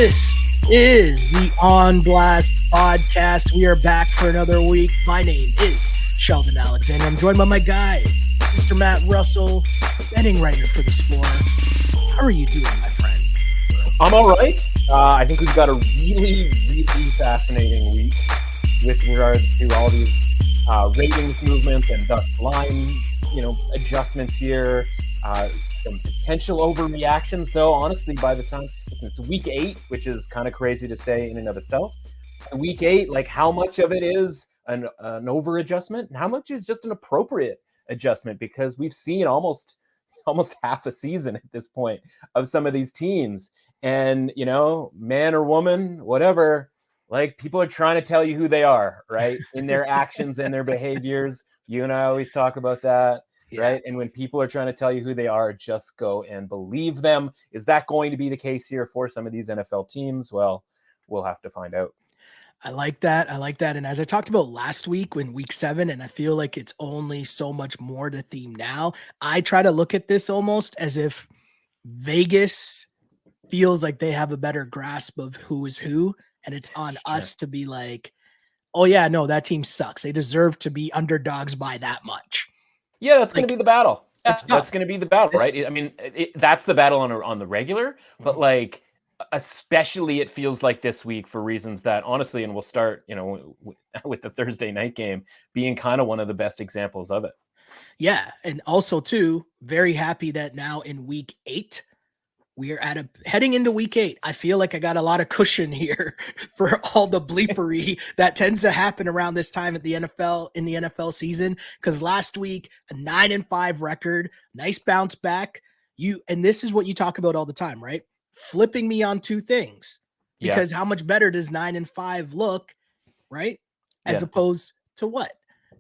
This is the On Blast podcast. We are back for another week. My name is Sheldon Alexander. I'm joined by my guy, Mr. Matt Russell, betting writer for the Score. How are you doing, my friend? I'm all right. I think we've got a really fascinating week with regards to all these ratings movements and thus line, adjustments here. Some potential overreactions, though. Honestly, by the time it's week 8, which is kind of crazy to say in and of itself. Week 8, like how much of it is an over adjustment, and how much is just an appropriate adjustment? Because we've seen almost half a season at this point of some of these teams, and man or woman, whatever, like people are trying to tell you who they are, right? In their actions and their behaviors. You and I always talk about that. Yeah. Right. And when people are trying to tell you who they are, just go and believe them. Is that going to be the case here for some of these NFL teams? Well, we'll have to find out. I like that. And as I talked about last week when week 7, and I feel like it's only so much more the theme now, I try to look at this almost as if Vegas feels like they have a better grasp of who is who. And it's on us to be like, oh yeah, no, that team sucks. They deserve to be underdogs by that much. Yeah, that's going to be the battle. That's going to be the battle, right? I mean, that's the battle on the regular, but like, especially it feels like this week for reasons that honestly, and we'll start, with the Thursday night game being kind of one of the best examples of it. Yeah. And also too, very happy that now in week 8, we are heading into week 8. I feel like I got a lot of cushion here for all the bleepery that tends to happen around this time at the NFL in the NFL season. Because last week, a 9-5 record, nice bounce back. And this is what you talk about all the time, right? Flipping me on 2 things. Because how much better does 9-5 look, right? As opposed to what?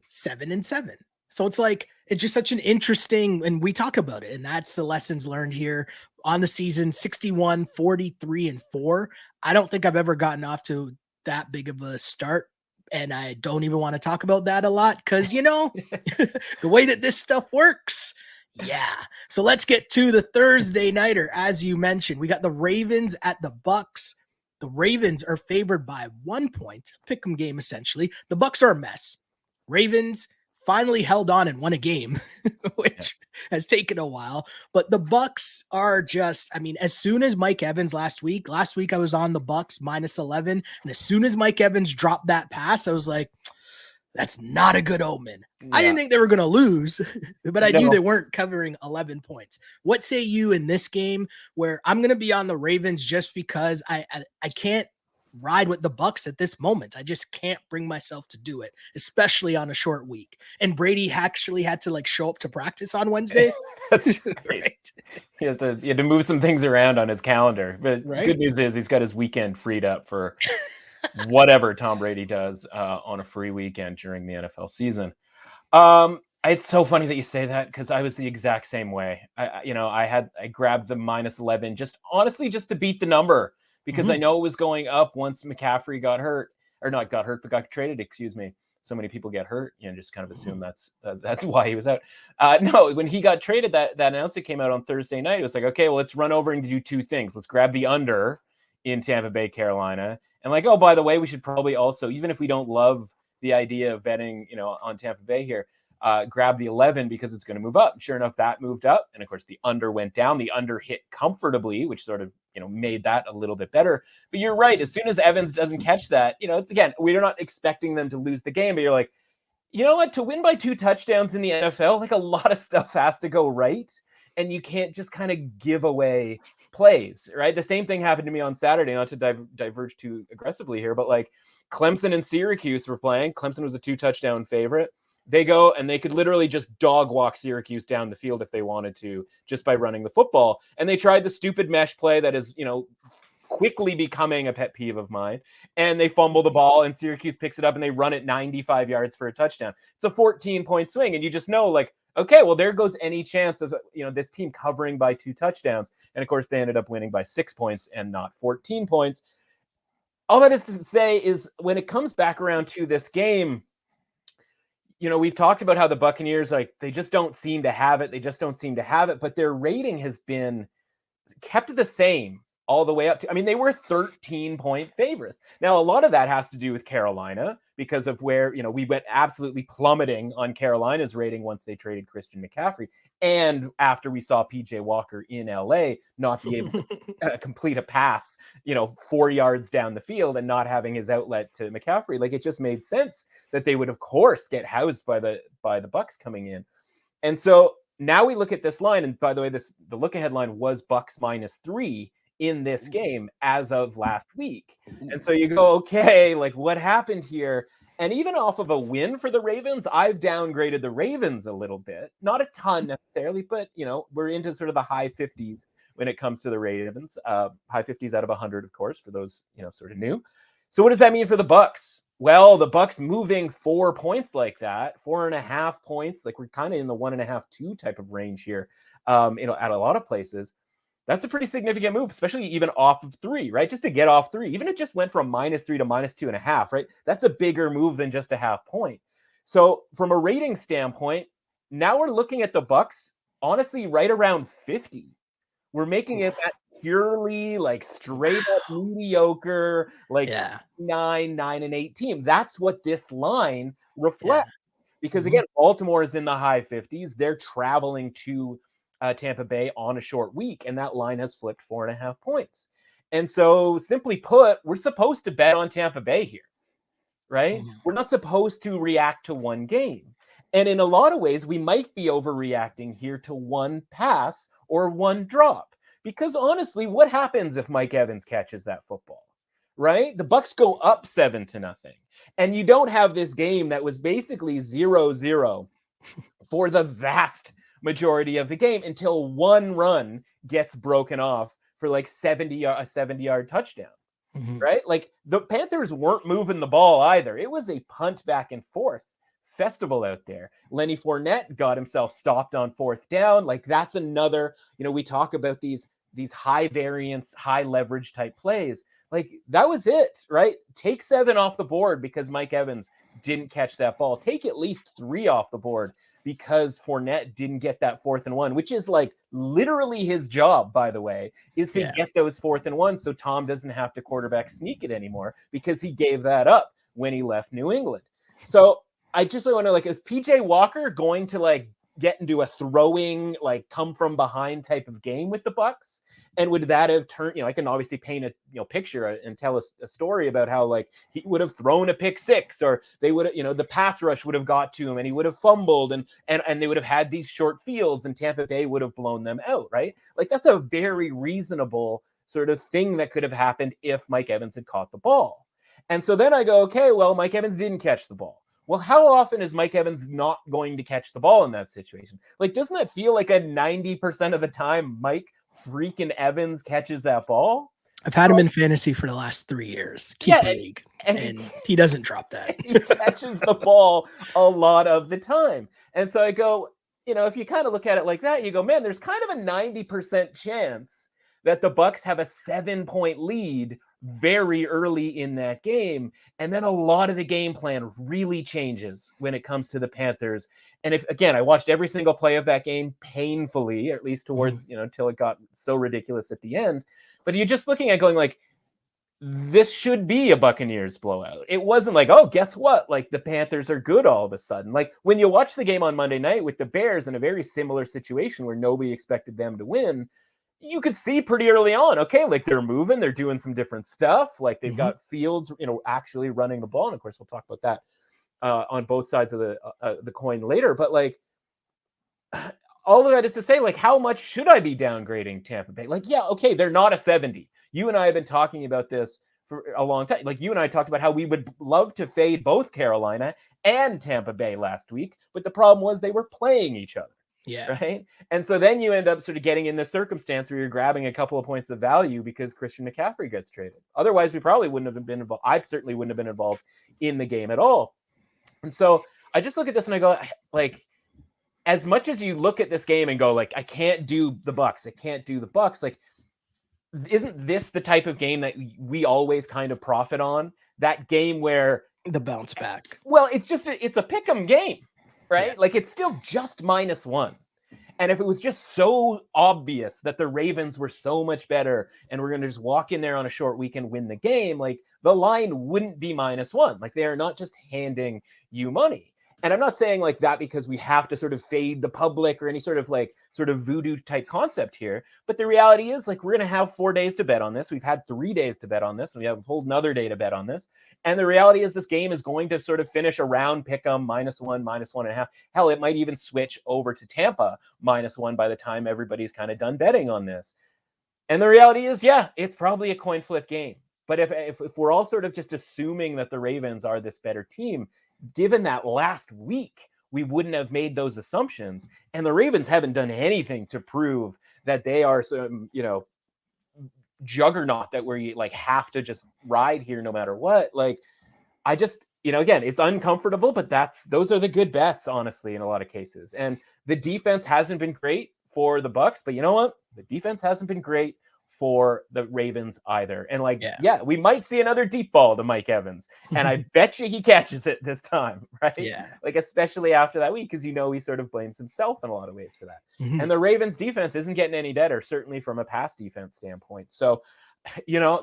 7-7. So it's like, it's just such an interesting, and we talk about it, and that's the lessons learned here on the season. 61, 43-4. I don't think I've ever gotten off to that big of a start, and I don't even want to talk about that a lot because, the way that this stuff works. Yeah. So let's get to the Thursday nighter. As you mentioned, we got the Ravens at the Bucs. The Ravens are favored by 1 point. Pick'em game, essentially. The Bucs are a mess. Ravens finally held on and won a game, which has taken a while. But the Bucs are just, as soon as Mike Evans last week I was on the Bucs -11. And as soon as Mike Evans dropped that pass, I was like, that's not a good omen. Yeah. I didn't think they were going to lose, but I knew they weren't covering 11 points. What say you in this game where I'm going to be on the Ravens just because I can't ride with the Bucs at this moment? I just can't bring myself to do it, especially on a short week. And Brady actually had to show up to practice on Wednesday. That's right. He had to move some things around on his calendar. But Good news is he's got his weekend freed up for whatever Tom Brady does on a free weekend during the NFL season. It's so funny that you say that because I was the exact same way. I grabbed the -11 just to beat the number. Because I know it was going up once McCaffrey got traded, excuse me. So many people get hurt, just kind of assume that's why he was out. No, when he got traded, that announcement came out on Thursday night. It was like, okay, well, let's run over and do 2 things. Let's grab the under in Tampa Bay, Carolina. And oh, by the way, we should probably also, even if we don't love the idea of betting, on Tampa Bay here, grab the 11 because it's going to move up. And sure enough, that moved up. And of course, the under went down. The under hit comfortably, which sort of, made that a little bit better. But you're right. As soon as Evans doesn't catch that, it's again, we're not expecting them to lose the game, but you're like, you know what, to win by 2 touchdowns in the NFL, a lot of stuff has to go right. And you can't just kind of give away plays, right? The same thing happened to me on Saturday, not to diverge too aggressively here, but Clemson and Syracuse were playing. Clemson was a 2-touchdown favorite. They go and they could literally just dog walk Syracuse down the field if they wanted to, just by running the football. And they tried the stupid mesh play that is, quickly becoming a pet peeve of mine. And they fumble the ball and Syracuse picks it up and they run it 95 yards for a touchdown. It's a 14-point swing. And you just know, okay, well, there goes any chance of, this team covering by 2 touchdowns. And of course, they ended up winning by 6 points and not 14 points. All that is to say is when it comes back around to this game, we've talked about how the Buccaneers, they just don't seem to have it. But their rating has been kept the same all the way up to, I mean, they were 13-point favorites. Now, a lot of that has to do with Carolina because of where, we went absolutely plummeting on Carolina's rating once they traded Christian McCaffrey. And after we saw PJ Walker in LA not be able to complete a pass, 4 yards down the field and not having his outlet to McCaffrey, like it just made sense that they would, of course, get housed by the Bucs coming in. And so now we look at this line, and by the way, the look-ahead line was Bucs -3 in this game as of last week. And so you go, okay, like what happened here? And even off of a win for the Ravens, I've downgraded the Ravens a little bit. Not a ton necessarily, but, we're into sort of the high 50s when it comes to the Ravens. High 50s out of 100, of course, for those, sort of new. So what does that mean for the Bucs? Well, the Bucs moving 4 points like that, 4.5 points, like we're kind of in the 1.5-2 type of range here, at a lot of places. That's a pretty significant move, especially even off of 3, right? Just to get off 3, even if it just went from -3 to -2.5, right? That's a bigger move than just a half point. So from a rating standpoint, now we're looking at the Bucs, honestly, right around 50. We're making it that purely like straight up mediocre, like 9-8 team. That's what this line reflects. Because again, Baltimore is in the high 50s. They're traveling to Tampa Bay on a short week, and that line has flipped 4.5 points. And so simply put, we're supposed to bet on Tampa Bay here, right? We're not supposed to react to one game. And in a lot of ways, we might be overreacting here to one pass or one drop. Because honestly, what happens if Mike Evans catches that football, right? The Bucs go up 7-0. And you don't have this game that was basically 0-0 for the vast majority of the game until one run gets broken off for like a 70-yard touchdown, right? Like the Panthers weren't moving the ball either. It was a punt back and forth festival out there. Lenny Fournette got himself stopped on 4th down. Like that's another, we talk about these high variance, high leverage type plays. Like that was it, right? Take 7 off the board because Mike Evans didn't catch that ball. Take at least 3 off the board because Fournette didn't get that 4th and 1, which is like literally his job, by the way, is to get those 4th and 1 so Tom doesn't have to quarterback sneak it anymore because he gave that up when he left New England. So I just want to is PJ Walker going to get into a throwing, come from behind type of game with the Bucs? And would that have turned, I can obviously paint a picture and tell a story about how he would have thrown a pick 6 or they would have, the pass rush would have got to him and he would have fumbled and they would have had these short fields and Tampa Bay would have blown them out, right? That's a very reasonable sort of thing that could have happened if Mike Evans had caught the ball. And so then I go, okay, well, Mike Evans didn't catch the ball. Well, how often is Mike Evans not going to catch the ball in that situation? Doesn't that feel like a 90% of the time Mike freaking Evans catches that ball? I've had him in fantasy for the last 3 years. Keeper league. And he doesn't drop that. He catches the ball a lot of the time. And so I go, if you kind of look at it like that, you go, man, there's kind of a 90% chance that the Bucs have a 7-point lead very early in that game. And then a lot of the game plan really changes when it comes to the Panthers. And I watched every single play of that game painfully, at least towards, until it got so ridiculous at the end. But you're just looking at going this should be a Buccaneers blowout. It wasn't oh, guess what? The Panthers are good all of a sudden. When you watch the game on Monday night with the Bears in a very similar situation where nobody expected them to win, you could see pretty early on, okay, they're moving, they're doing some different stuff. They've got Fields, actually running the ball. And of course, we'll talk about that on both sides of the coin later. But all of that is to say, how much should I be downgrading Tampa Bay? Yeah, okay, they're not a 70. You and I have been talking about this for a long time. You and I talked about how we would love to fade both Carolina and Tampa Bay last week. But the problem was they were playing each other. Yeah. Right. And so then you end up sort of getting in this circumstance where you're grabbing a couple of points of value because Christian McCaffrey gets traded. Otherwise, we probably wouldn't have been involved. I certainly wouldn't have been involved in the game at all. And so I just look at this and I go, as much as you look at this game and go, I can't do the Bucs. I can't do the Bucs. Isn't this the type of game that we always kind of profit on? That game where the bounce back. Well, it's a pick 'em game. Right? Yeah. It's still just -1. And if it was just so obvious that the Ravens were so much better and we're going to just walk in there on a short week and win the game, like the line wouldn't be -1. Like they are not just handing you money. And I'm not saying like that because we have to sort of fade the public or any sort of voodoo type concept here. But the reality is like, we're going to have 4 days to bet on this. We've had 3 days to bet on this. And we have a whole another day to bet on this. And the reality is this game is going to sort of finish around pick'em -1, -1.5. Hell, it might even switch over to Tampa -1 by the time everybody's kind of done betting on this. And the reality is, yeah, it's probably a coin flip game. But if we're all sort of just assuming that the Ravens are this better team, given that last week, we wouldn't have made those assumptions. And the Ravens haven't done anything to prove that they are some, juggernaut that we like have to just ride here no matter what. Like, I just, again, it's uncomfortable, but those are the good bets, honestly, in a lot of cases. And the defense hasn't been great for the Bucs, but you know what? The defense hasn't been great for the Ravens either. And we might see another deep ball to Mike Evans. And I bet you he catches it this time, right? Yeah. Like, especially after that week, because he sort of blames himself in a lot of ways for that. Mm-hmm. And the Ravens defense isn't getting any better, certainly from a pass defense standpoint. So,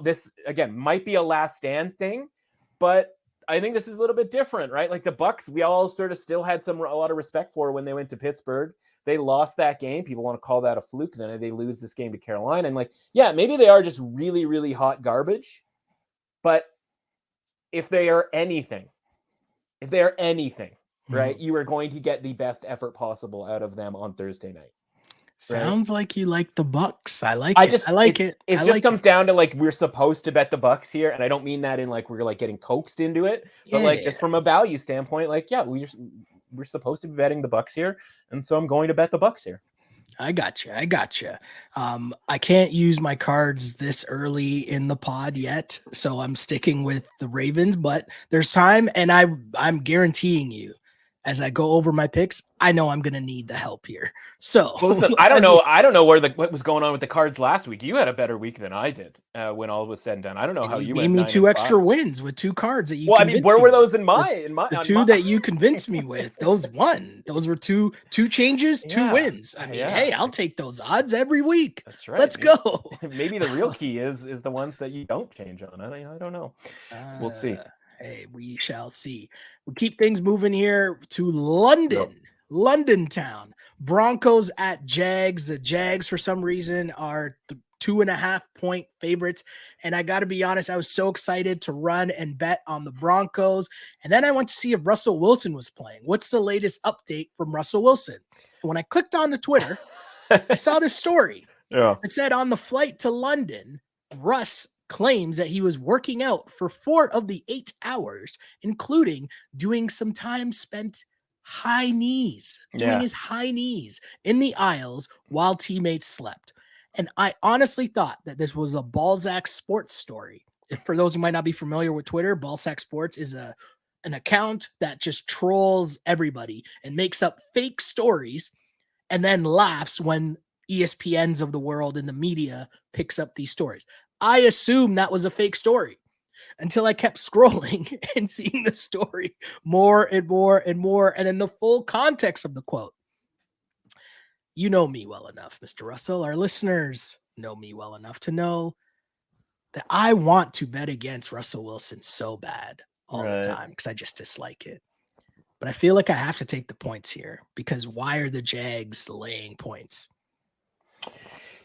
this, again, might be a last stand thing, but I think this is a little bit different, right? Like the Bucs, we all sort of still had a lot of respect for when they went to Pittsburgh. They lost that game. People want to call that a fluke. Then they lose this game to Carolina. And maybe they are just really, really hot garbage. But if they are anything, right, you are going to get the best effort possible out of them on Thursday night. Sounds like you like the Bucs. I like it. It just comes down to like, we're supposed to bet the Bucs here. And I don't mean that in like, we're like getting coaxed into it, but just from a value standpoint, we're supposed to be betting the Bucs here. And so I'm going to bet the Bucs here. I gotcha. I can't use my cards this early in the pod yet, so I'm sticking with the Ravens, but there's time. And I'm guaranteeing you, as I go over my picks, I know I'm going to need the help here. So listen, I don't know what was going on with the cards last week. You had a better week than I did when all was said and done. I don't know how you gave me 2 extra wins with 2 cards that you. Well, I mean, where were those in my the 2 that you convinced me with? Those won. Those were two changes, 2 wins. I mean, hey, I'll take those odds every week. That's right. Let's go. Maybe the real key is the ones that you don't change on. I don't know. We'll see. Hey, we shall see. We'll keep things moving here to London. London town. Broncos at Jags. The Jags, for some reason, are 2.5-point favorites. And I got to be honest, I was so excited to run and bet on the Broncos. And then I went to see if Russell Wilson was playing. What's the latest update from Russell Wilson? And when I clicked on the Twitter, I saw this story. It said on the flight to London, Russ claims that he was working out for 4 of the 8 hours, including doing some time spent doing his high knees in the aisles while teammates slept. And I honestly thought that this was a Balzac Sports story. For those who might not be familiar with Twitter, Balzac Sports is an account that just trolls everybody and makes up fake stories and then laughs when ESPNs of the world and the media picks up these stories. I assumed that was a fake story until I kept scrolling and seeing the story more and more and more. And then the full context of the quote. You know me well enough, Mr. Russell. Our listeners know me well enough to know that I want to bet against Russell Wilson so bad all the time because I just dislike it. But I feel like I have to take the points here because why are the Jags laying points?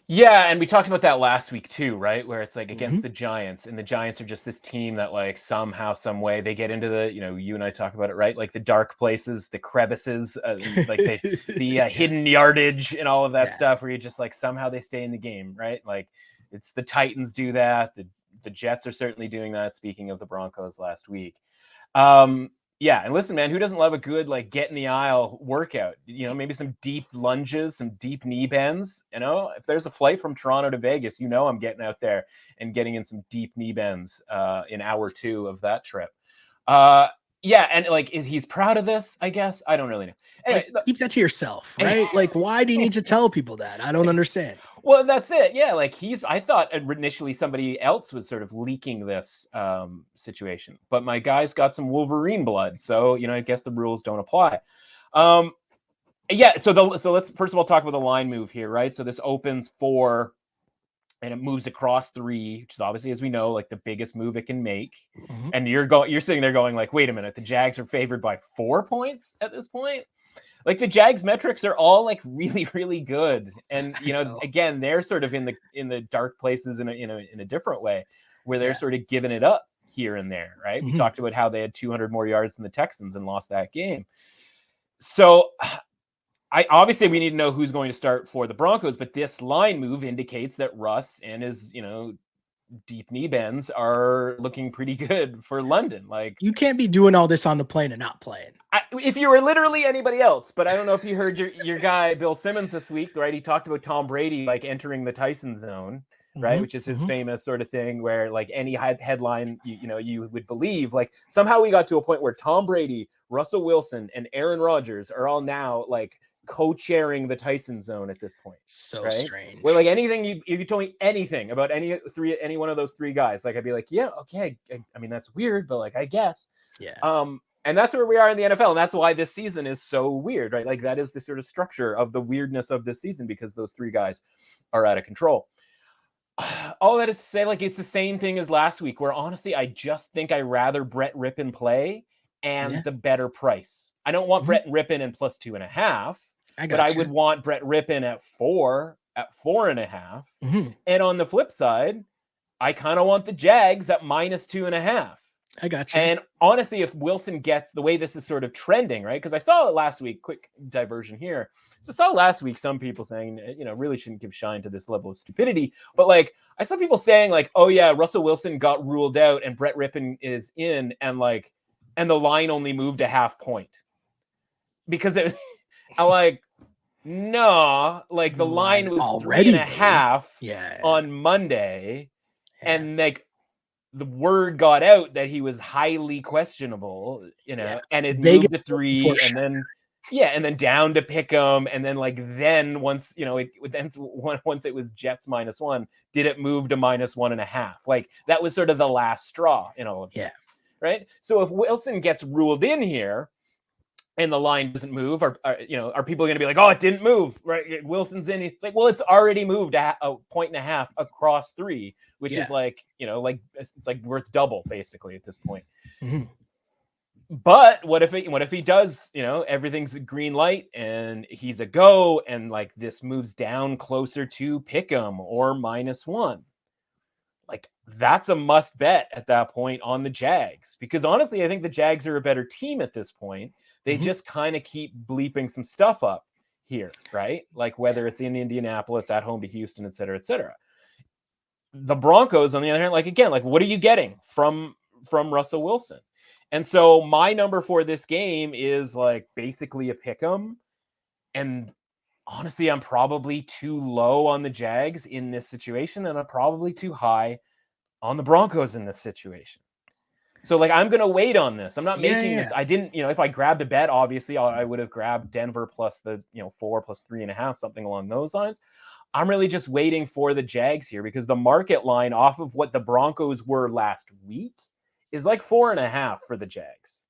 Yeah, and we talked about that last week too, right? Where it's like against the Giants, and the Giants are just this team that like somehow, some way they get into the, you and I talk about it, right? Like the dark places, the crevices, like the hidden yardage and all of that stuff where you just like somehow they stay in the game, right? Like it's the Titans do that. The Jets are certainly doing that. Speaking of the Broncos last week. Yeah, and listen, man, who doesn't love a good like get in the aisle workout? Maybe some deep lunges, some deep knee bends. If there's a flight from Toronto to Vegas, I'm getting out there and getting in some deep knee bends in hour 2 of that trip. Yeah, and like he's proud of this, I guess. I don't really know. Anyway, keep that to yourself, right? Like, why do you need to tell people that? I don't understand. Well, that's it. Yeah, like I thought initially somebody else was sort of leaking this situation, but my guy's got some Wolverine blood, so I guess the rules don't apply. Yeah, so let's first of all talk about the line move here, right? So this opens 4 and it moves across 3, which is obviously, as we know, like the biggest move it can make. Mm-hmm. And you're sitting there going like, wait a minute, the Jags are favored by 4 points at this point? Like the Jags metrics are all like really, really good. And again, they're sort of in the dark places in a different way, where they're sort of giving it up here and there, right? Mm-hmm. We talked about how they had 200 more yards than the Texans and lost that game. So obviously we need to know who's going to start for the Broncos, but this line move indicates that Russ and his, deep knee bends are looking pretty good for London. Like, you can't be doing all this on the plane and not playing. If you were literally anybody else, but I don't know if you heard your guy Bill Simmons this week, right? He talked about Tom Brady like entering the Tyson zone, right? Mm-hmm. Which is his famous sort of thing where like any headline you would believe, like somehow we got to a point where Tom Brady, Russell Wilson, and Aaron Rodgers are all now like co-chairing the Tyson zone at this point. So right? Strange. Where like anything if you told me anything about any one of those 3 guys, like I'd be like, yeah, okay. I mean, that's weird, but like I guess. Yeah. And that's where we are in the NFL, and that's why this season is so weird, right? Like that is the sort of structure of the weirdness of this season because those 3 guys are out of control. All that is to say, like it's the same thing as last week, where honestly, I just think I rather Brett Rippon play and the better price. I don't want Brett Rippon and plus 2.5. But I would want Brett Rippon at 4, at 4.5. Mm-hmm. And on the flip side, I kind of want the Jags at minus 2.5. I got you. And honestly, if Wilson gets the way this is sort of trending, right? Because I saw it last week, quick diversion here. So I saw last week some people saying, really shouldn't give shine to this level of stupidity. But like, I saw people saying like, oh yeah, Russell Wilson got ruled out and Brett Rippon is in, and the line only moved a half point. Because I like, no, like the line was already 3.5 on Monday, and like the word got out that he was highly questionable, and it moved to 3, and then down to pick him, and then once once it was Jets -1, did it move to -1.5? Like that was sort of the last straw in all of this, right? So if Wilson gets ruled in here and the line doesn't move, are people going to be like, oh, it didn't move, right? Wilson's in. It's like, well, it's already moved a 1.5 across 3, which is it's like worth double basically at this point. Mm-hmm. But what if he does, everything's a green light and he's a go, and like this moves down closer to pick'em or -1? Like that's a must bet at that point on the Jags, because honestly, I think the Jags are a better team at this point. They just kind of keep bleeping some stuff up here, right? Like whether it's in Indianapolis, at home to Houston, et cetera, et cetera. The Broncos, on the other hand, what are you getting from Russell Wilson? And so my number for this game is like basically a pick 'em. And honestly, I'm probably too low on the Jags in this situation, and I'm probably too high on the Broncos in this situation. So like, I'm going to wait on this. I'm not making this. I didn't, if I grabbed a bet, obviously I would have grabbed Denver plus the, 4 plus 3.5, something along those lines. I'm really just waiting for the Jags here, because the market line off of what the Broncos were last week is like 4.5 for the Jags.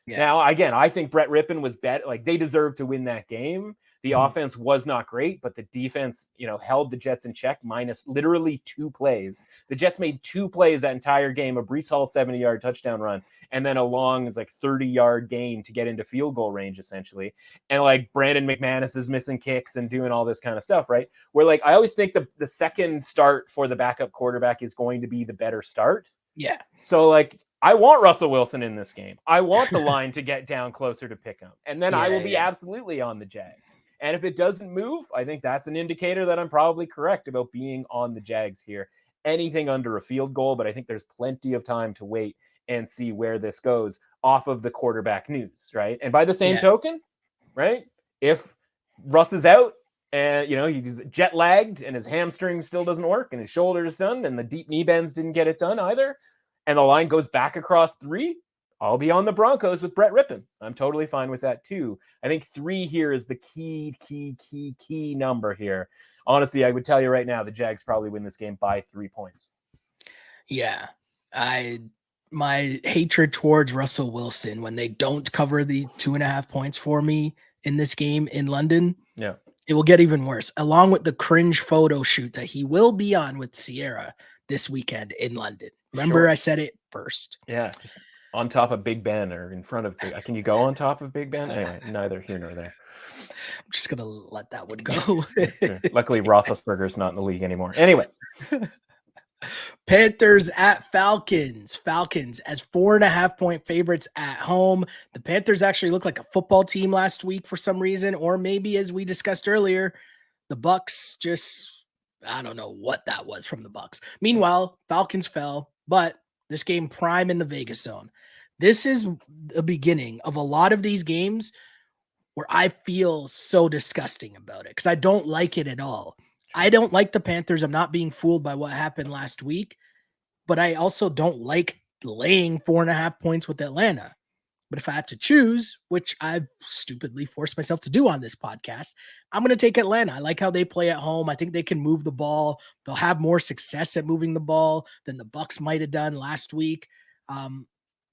Yeah. Now, again, I think Brett Rippon was they deserved to win that game. The offense was not great, but the defense, held the Jets in check minus literally 2 plays. The Jets made 2 plays that entire game, a Breece Hall 70-yard touchdown run, and then a long 30-yard gain to get into field goal range, essentially. And like Brandon McManus is missing kicks and doing all this kind of stuff, right? Where like, I always think the second start for the backup quarterback is going to be the better start. Yeah. So like, I want Russell Wilson in this game. I want the line to get down closer to pick him. And then I will be absolutely on the Jags. And if it doesn't move, I think that's an indicator that I'm probably correct about being on the Jags here. Anything under a field goal, but I think there's plenty of time to wait and see where this goes off of the quarterback news, right? And by the same token, right, if Russ is out and, he's jet lagged and his hamstring still doesn't work and his shoulder is done and the deep knee bends didn't get it done either, and the line goes back across 3, I'll be on the Broncos with Brett Rippon. I'm totally fine with that too. I think 3 here is the key number here. Honestly, I would tell you right now, the Jags probably win this game by 3 points. Yeah. My hatred towards Russell Wilson when they don't cover the 2.5 points for me in this game in London, yeah, it will get even worse, along with the cringe photo shoot that he will be on with Sierra this weekend in London. Remember, I said it first. Yeah, just on top of Big Ben or in front of Big. Can you go on top of Big Ben? Anyway, neither here nor there. I'm just gonna let that one go. Luckily, Roethlisberger's not in the league anymore. Anyway. Panthers at Falcons. Falcons as 4.5-point favorites at home. The Panthers actually looked like a football team last week for some reason, or maybe as we discussed earlier, the Bucs just, I don't know what that was from the Bucs. Meanwhile, Falcons fell, but this game prime in the Vegas zone. This is the beginning of a lot of these games where I feel so disgusting about it because I don't like it at all. I don't like the Panthers. I'm not being fooled by what happened last week, but I also don't like laying 4.5 points with Atlanta. But if I have to choose, which I've stupidly forced myself to do on this podcast, I'm going to take Atlanta. I like how they play at home. I think they can move the ball. They'll have more success at moving the ball than the Bucs might have done last week.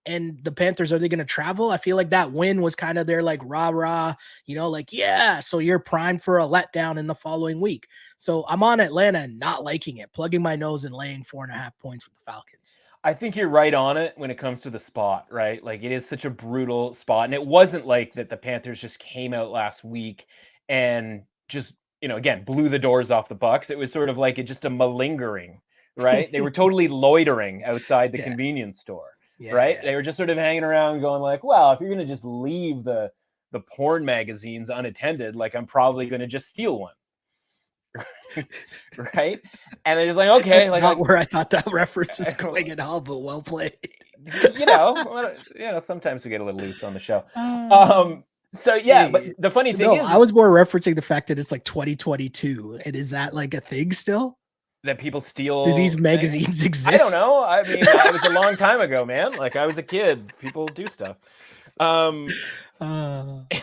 And the Panthers, are they going to travel? I feel like that win was kind of their like rah-rah, like, yeah, so you're primed for a letdown in the following week. So I'm on Atlanta and not liking it, plugging my nose and laying 4.5 points with the Falcons. I think you're right on it when it comes to the spot, right? Like it is such a brutal spot. And it wasn't like that the Panthers just came out last week and just, again, blew the doors off the Bucs. It was sort of like just a malingering, right? They were totally loitering outside the convenience store. Yeah, right? Yeah. They were just sort of hanging around going like, well, if you're going to just leave the porn magazines unattended, like I'm probably going to just steal one. Right? And they're just like, okay. That's not where I thought that reference was going at all, but well played. Sometimes we get a little loose on the show. So yeah, but the funny thing is, I was more referencing the fact that it's like 2022. And is that like a thing still? That people steal? Do these magazines exist? I don't know. I mean, it was a long time ago, man. Like I was a kid. People do stuff. I'm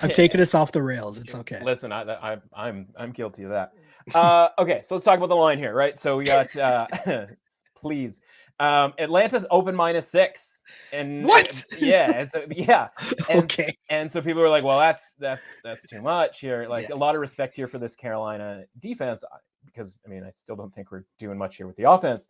taking us off the rails. It's okay. Listen, I'm guilty of that. Okay, so let's talk about the line here, right? So we got please. Atlanta's open -6. And what? Okay. And so people are like, well, that's too much here. Like a lot of respect here for this Carolina defense, because I mean, I still don't think we're doing much here with the offense.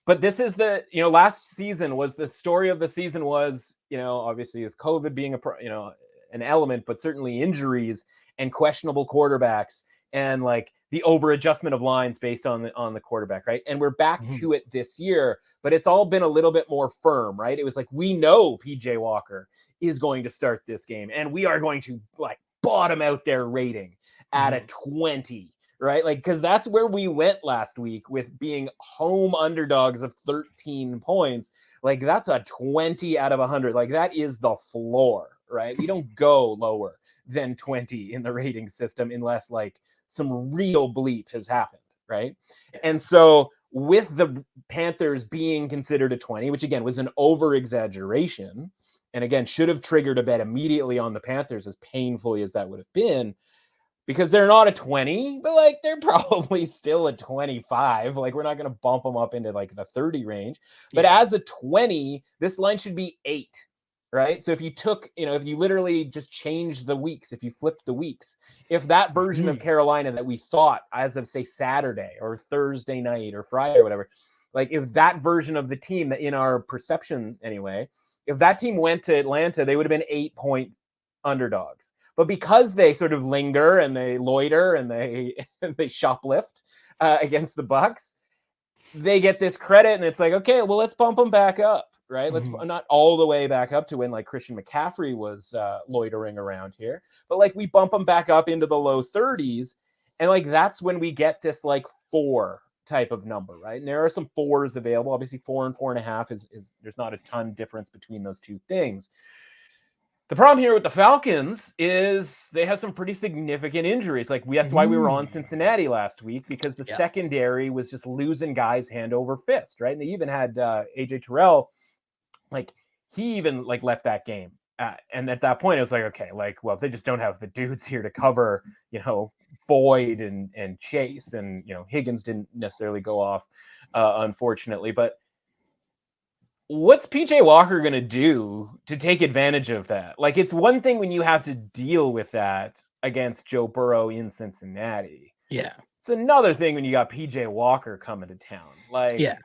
But this is last season was the story of the season was, obviously with COVID being an element, but certainly injuries and questionable quarterbacks and like the over adjustment of lines based on the quarterback, right? And we're back to it this year, but it's all been a little bit more firm, right? It was like, we know PJ Walker is going to start this game and we are going to like bottom out their rating at a 20, right? Like, because that's where we went last week with being home underdogs of 13 points. Like that's a 20 out of 100. Like that is the floor, right? We don't go lower than 20 in the rating system unless like some real bleep has happened, right? And so with the Panthers being considered a 20, which again was an over exaggeration, and again should have triggered a bet immediately on the Panthers, as painfully as that would have been, because they're not a 20, but like they're probably still a 25. Like we're not going to bump them up into like the 30 range, but as a 20, this line should be 8. Right. So if you took, if you literally just changed the weeks, if you flipped the weeks, if that version of Carolina that we thought as of say Saturday or Thursday night or Friday or whatever, like if that version of the team that in our perception anyway, if that team went to Atlanta, they would have been 8-point underdogs. But because they sort of linger and they loiter and they shoplift against the Bucs, they get this credit and it's like, okay, well, let's bump them back up. Right. Let's not all the way back up to when like Christian McCaffrey was loitering around here, but like we bump them back up into the low 30s. And like, that's when we get this like 4 type of number. Right. And there are some 4s available. Obviously 4 and 4.5 is there's not a ton difference between those two things. The problem here with the Falcons is they have some pretty significant injuries. Like that's why we were on Cincinnati last week, because the secondary was just losing guys hand over fist. Right. And they even had AJ Terrell. Like he even like left that game. And at that point it was like, okay, like, well, they just don't have the dudes here to cover, Boyd and Chase and, Higgins didn't necessarily go off, unfortunately, but what's PJ Walker going to do to take advantage of that? Like, it's one thing when you have to deal with that against Joe Burrow in Cincinnati. Yeah. It's another thing when you got PJ Walker coming to town. Like, yeah.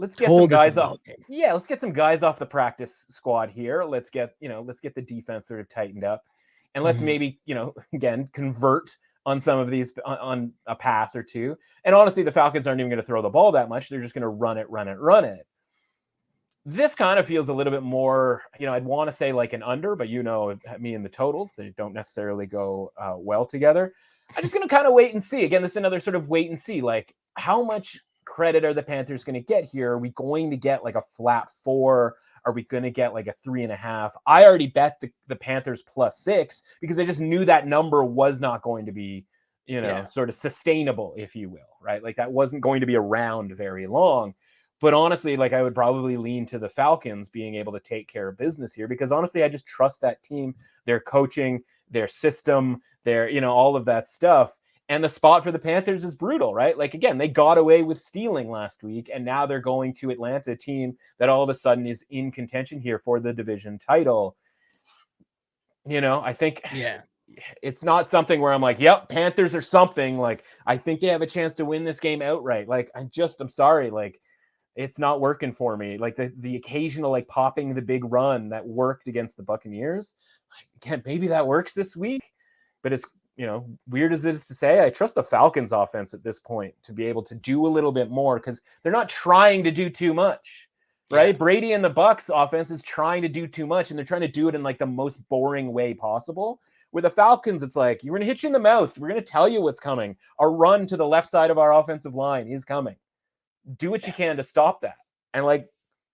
let's get some guys off. Game. Yeah, let's get some guys off the practice squad here. Let's get the defense sort of tightened up, and let's maybe, again, convert on some of these on a pass or two. And honestly, the Falcons aren't even going to throw the ball that much. They're just going to run it. This kind of feels a little bit more, I'd want to say like an under, but me and the totals, they don't necessarily go well together. I'm just going to kind of wait and see. Again, this is another sort of wait and see. Like, how much credit are the Panthers going to get here? Are we going to get like a flat 4? Are we going to get like a 3.5? I already bet the Panthers +6 because I just knew that number was not going to be, sort of sustainable, if you will, right? Like that wasn't going to be around very long. But honestly, like I would probably lean to the Falcons being able to take care of business here because honestly, I just trust that team, their coaching, their system, their, all of that stuff. And the spot for the Panthers is brutal, right? Like, again, they got away with stealing last week, and now they're going to Atlanta, a team that all of a sudden is in contention here for the division title. I think it's not something where I'm like, yep, Panthers or something. Like, I think they have a chance to win this game outright. Like, I'm sorry. Like, it's not working for me. Like, the occasional, like, popping the big run that worked against the Buccaneers. Again, maybe that works this week, but it's, weird as it is to say, I trust the Falcons offense at this point to be able to do a little bit more because they're not trying to do too much, right? Yeah. Brady and the Bucs offense is trying to do too much, and they're trying to do it in like the most boring way possible. With the Falcons, it's like, you're going to hit you in the mouth. We're going to tell you what's coming. A run to the left side of our offensive line is coming. Do what you can to stop that. And like,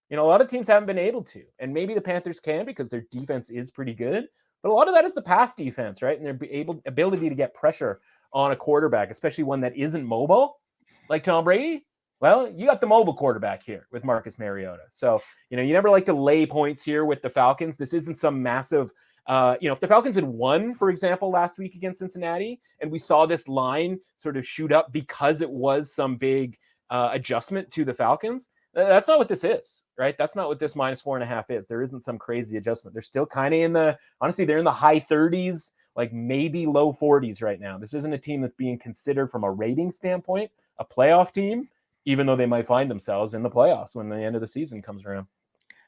a lot of teams haven't been able to, and maybe the Panthers can because their defense is pretty good. But a lot of that is the pass defense, right? And their ability to get pressure on a quarterback, especially one that isn't mobile, like Tom Brady. Well, you got the mobile quarterback here with Marcus Mariota. So, you never like to lay points here with the Falcons. This isn't some massive, if the Falcons had won, for example, last week against Cincinnati, and we saw this line sort of shoot up because it was some big adjustment to the Falcons, that's not what this is, right? That's not what this -4.5 is. There isn't some crazy adjustment. They're still kind of they're in the high 30s, like maybe low 40s right now. This isn't a team that's being considered from a rating standpoint, a playoff team, even though they might find themselves in the playoffs when the end of the season comes around.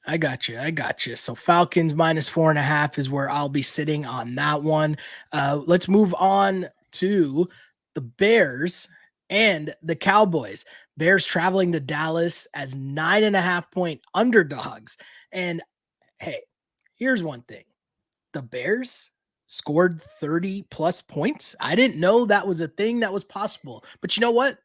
I got you. So Falcons -4.5 is where I'll be sitting on that one. Let's move on to the Bears and the Cowboys. Bears traveling to Dallas as 9.5-point underdogs. And hey, here's one thing. The Bears scored 30 plus points. I didn't know that was a thing that was possible, but you know what?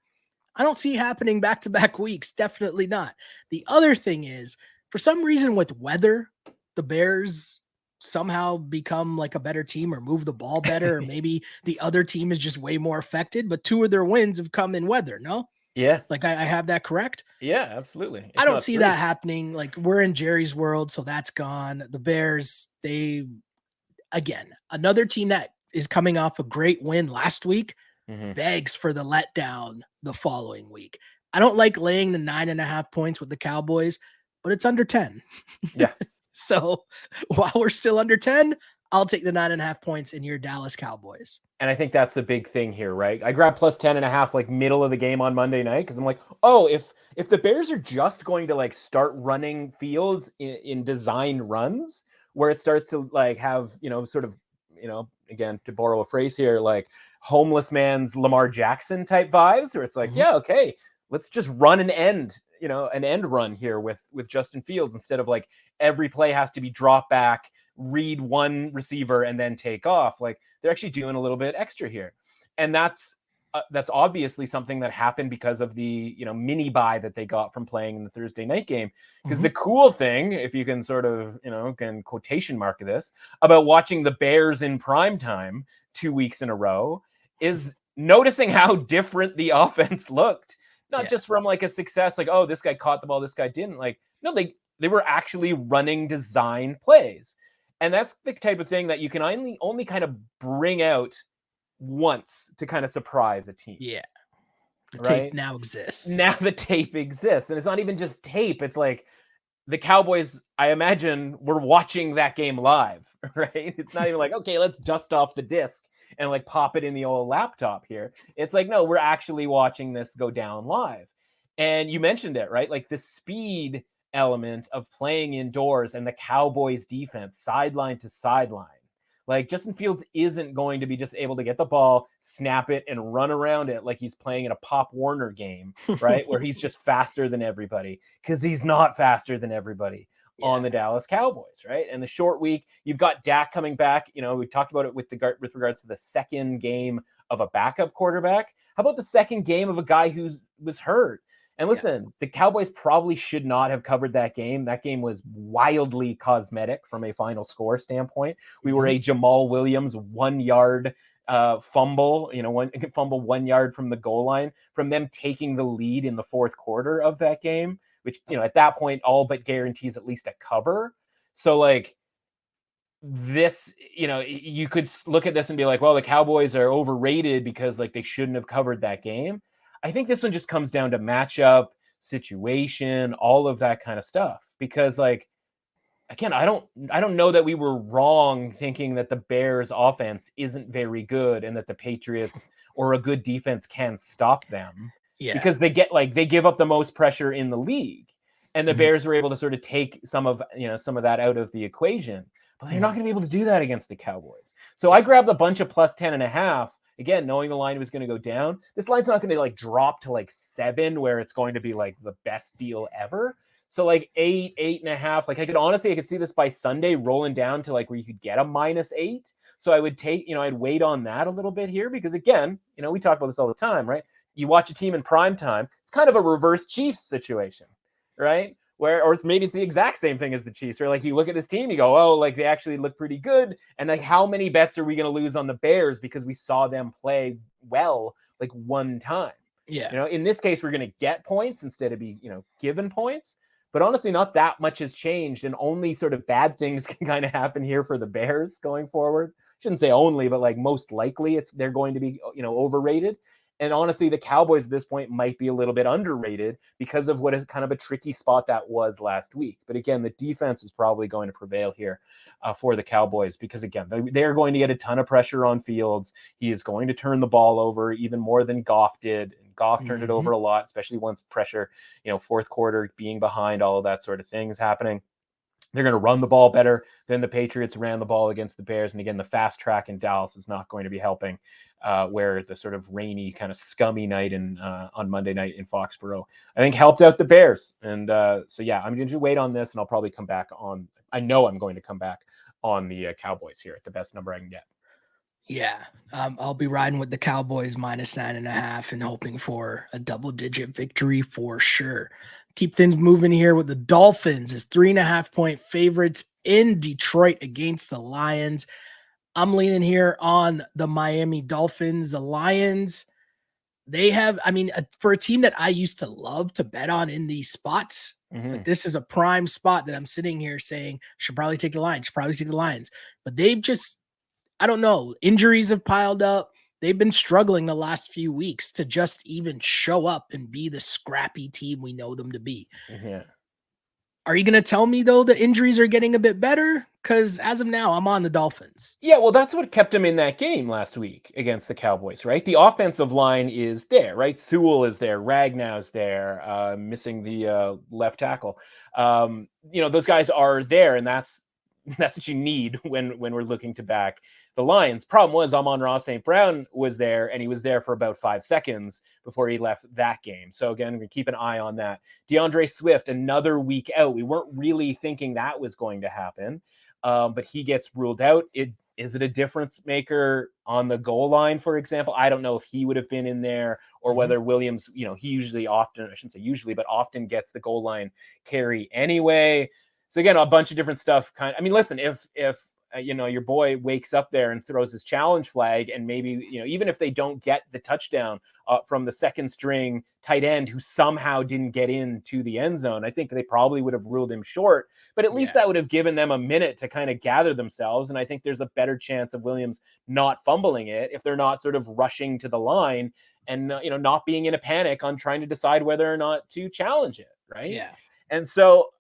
I don't see it happening back-to-back weeks. Definitely not. The other thing is, for some reason with weather, the Bears somehow become like a better team or move the ball better, or maybe the other team is just way more affected, but 2 of their wins have come in weather. No? Yeah. Like I have that correct? Yeah, absolutely. I don't see that happening. Like we're in Jerry's world, so that's gone. The Bears, again, another team that is coming off a great win last week, begs for the letdown the following week. I don't like laying the 9.5 points with the Cowboys, but it's under 10. Yeah. So while we're still under 10, I'll take the 9.5 points in your Dallas Cowboys. And I think that's the big thing here, right? I grabbed +10.5 like middle of the game on Monday night because I'm like, oh, if the Bears are just going to like start running fields in design runs where it starts to like have, sort of, again, to borrow a phrase here, like homeless man's Lamar Jackson type vibes, where it's like, yeah, okay, let's just run an end run here with Justin Fields instead of like every play has to be drop back, read one receiver and then take off. Like they're actually doing a little bit extra here. And that's obviously something that happened because of the, mini bye that they got from playing in the Thursday night game. Because the cool thing, if you can sort of, can quotation mark this, about watching the Bears in prime time 2 weeks in a row is noticing how different the offense looked. Not just from like a success, like, oh, this guy caught the ball, this guy didn't. Like, no, they were actually running design plays. And that's the type of thing that you can only kind of bring out once to kind of surprise a team. Yeah. The right? tape now exists. Now the tape exists. And it's not even just tape. It's like the Cowboys, I imagine, were watching that game live, right? It's not even like, okay, let's dust off the disc and like pop it in the old laptop here. It's like, no, we're actually watching this go down live. And you mentioned it, right? Like the speed element of playing indoors and the Cowboys defense sideline to sideline. Like Justin Fields isn't going to be just able to get the ball, snap it, and run around it like he's playing in a Pop Warner game, right? Where he's just faster than everybody, because he's not faster than everybody on the Dallas Cowboys, right? And the short week, you've got Dak coming back. You know, we talked about it with regards to the second game of a backup quarterback. How about the second game of a guy who was hurt? And listen, the Cowboys probably should not have covered that game. That game was wildly cosmetic from a final score standpoint. We were a Jamal Williams 1 yard fumble, fumble 1 yard from the goal line, from them taking the lead in the fourth quarter of that game, which, at that point, all but guarantees at least a cover. So like this, you could look at this and be like, well, the Cowboys are overrated because like they shouldn't have covered that game. I think this one just comes down to matchup, situation, all of that kind of stuff. Because like, again, I don't know that we were wrong thinking that the Bears offense isn't very good and that the Patriots or a good defense can stop them. Yeah. Because they give up the most pressure in the league. And the Bears were able to sort of take some of that out of the equation. But they're not going to be able to do that against the Cowboys. So I grabbed a bunch of plus 10.5. Again, knowing the line was going to go down. This line's not going to like drop to like 7 where it's going to be like the best deal ever. So like 8.5. Like I could see this by Sunday rolling down to like where you could get a -8. So I would I'd wait on that a little bit here, because again, we talk about this all the time, right? You watch a team in prime time. It's kind of a reverse Chiefs situation, right? Or maybe it's the exact same thing as the Chiefs, or like you look at this team, you go, oh, like they actually look pretty good. And like, how many bets are we going to lose on the Bears because we saw them play well, like one time? Yeah. In this case, we're going to get points instead of be, given points. But honestly, not that much has changed, and only sort of bad things can kind of happen here for the Bears going forward. Shouldn't say only, but like most likely they're going to be, overrated. And honestly, the Cowboys at this point might be a little bit underrated because of what is kind of a tricky spot that was last week. But again, the defense is probably going to prevail here for the Cowboys, because again, they're going to get a ton of pressure on Fields. He is going to turn the ball over even more than Goff did. And Goff turned it over a lot, especially once pressure, fourth quarter, being behind, all of that sort of thing is happening. They're going to run the ball better than the Patriots ran the ball against the Bears. And again, the fast track in Dallas is not going to be helping, where the sort of rainy, kind of scummy night on Monday night in Foxborough, I think, helped out the Bears. And so, yeah, I'm going to wait on this, and I'll probably come back on. I know I'm going to come back on the Cowboys here at the best number I can get. Yeah, I'll be riding with the Cowboys -9.5 and hoping for a double-digit victory for sure. Keep things moving here with the Dolphins as 3.5-point favorites in Detroit against the Lions. I'm leaning here on the Miami Dolphins. The Lions, they have, for a team that I used to love to bet on in these spots, but this is a prime spot that I'm sitting here saying, should probably take the Lions, But they've just, I don't know, injuries have piled up. They've been struggling the last few weeks to just even show up and be the scrappy team we know them to be. Yeah. Are you going to tell me, though, the injuries are getting a bit better? Because as of now, I'm on the Dolphins. Yeah, well, that's what kept them in that game last week against the Cowboys, right? The offensive line is there, right? Sewell is there. Ragnow's there, missing the left tackle. Those guys are there, and that's what you need when we're looking to back the Lions. Problem was, Amon-Ra St. Brown was there, and he was there for about 5 seconds before he left that game. So again, we keep an eye on that. DeAndre Swift, another week out. We weren't really thinking that was going to happen, but he gets ruled out. Is it a difference maker on the goal line, for example? I don't know if he would have been in there, or whether Williams, he often gets the goal line carry anyway. So again, a bunch of different stuff. Listen, if your boy wakes up there and throws his challenge flag, and maybe, even if they don't get the touchdown from the second string tight end who somehow didn't get into the end zone, I think they probably would have ruled him short, but at least that would have given them a minute to kind of gather themselves. And I think there's a better chance of Williams not fumbling it if they're not sort of rushing to the line and, not being in a panic on trying to decide whether or not to challenge it. Right. Yeah. And so,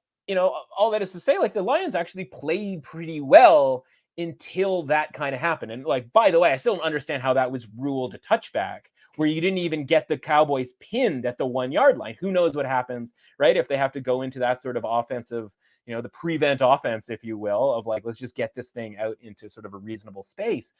all that is to say, like, the Lions actually played pretty well until that kind of happened. And like, by the way, I still don't understand how that was ruled a touchback, where you didn't even get the Cowboys pinned at the 1 yard line. Who knows what happens, right? If they have to go into that sort of offensive, the prevent offense, if you will, of like, let's just get this thing out into sort of a reasonable space.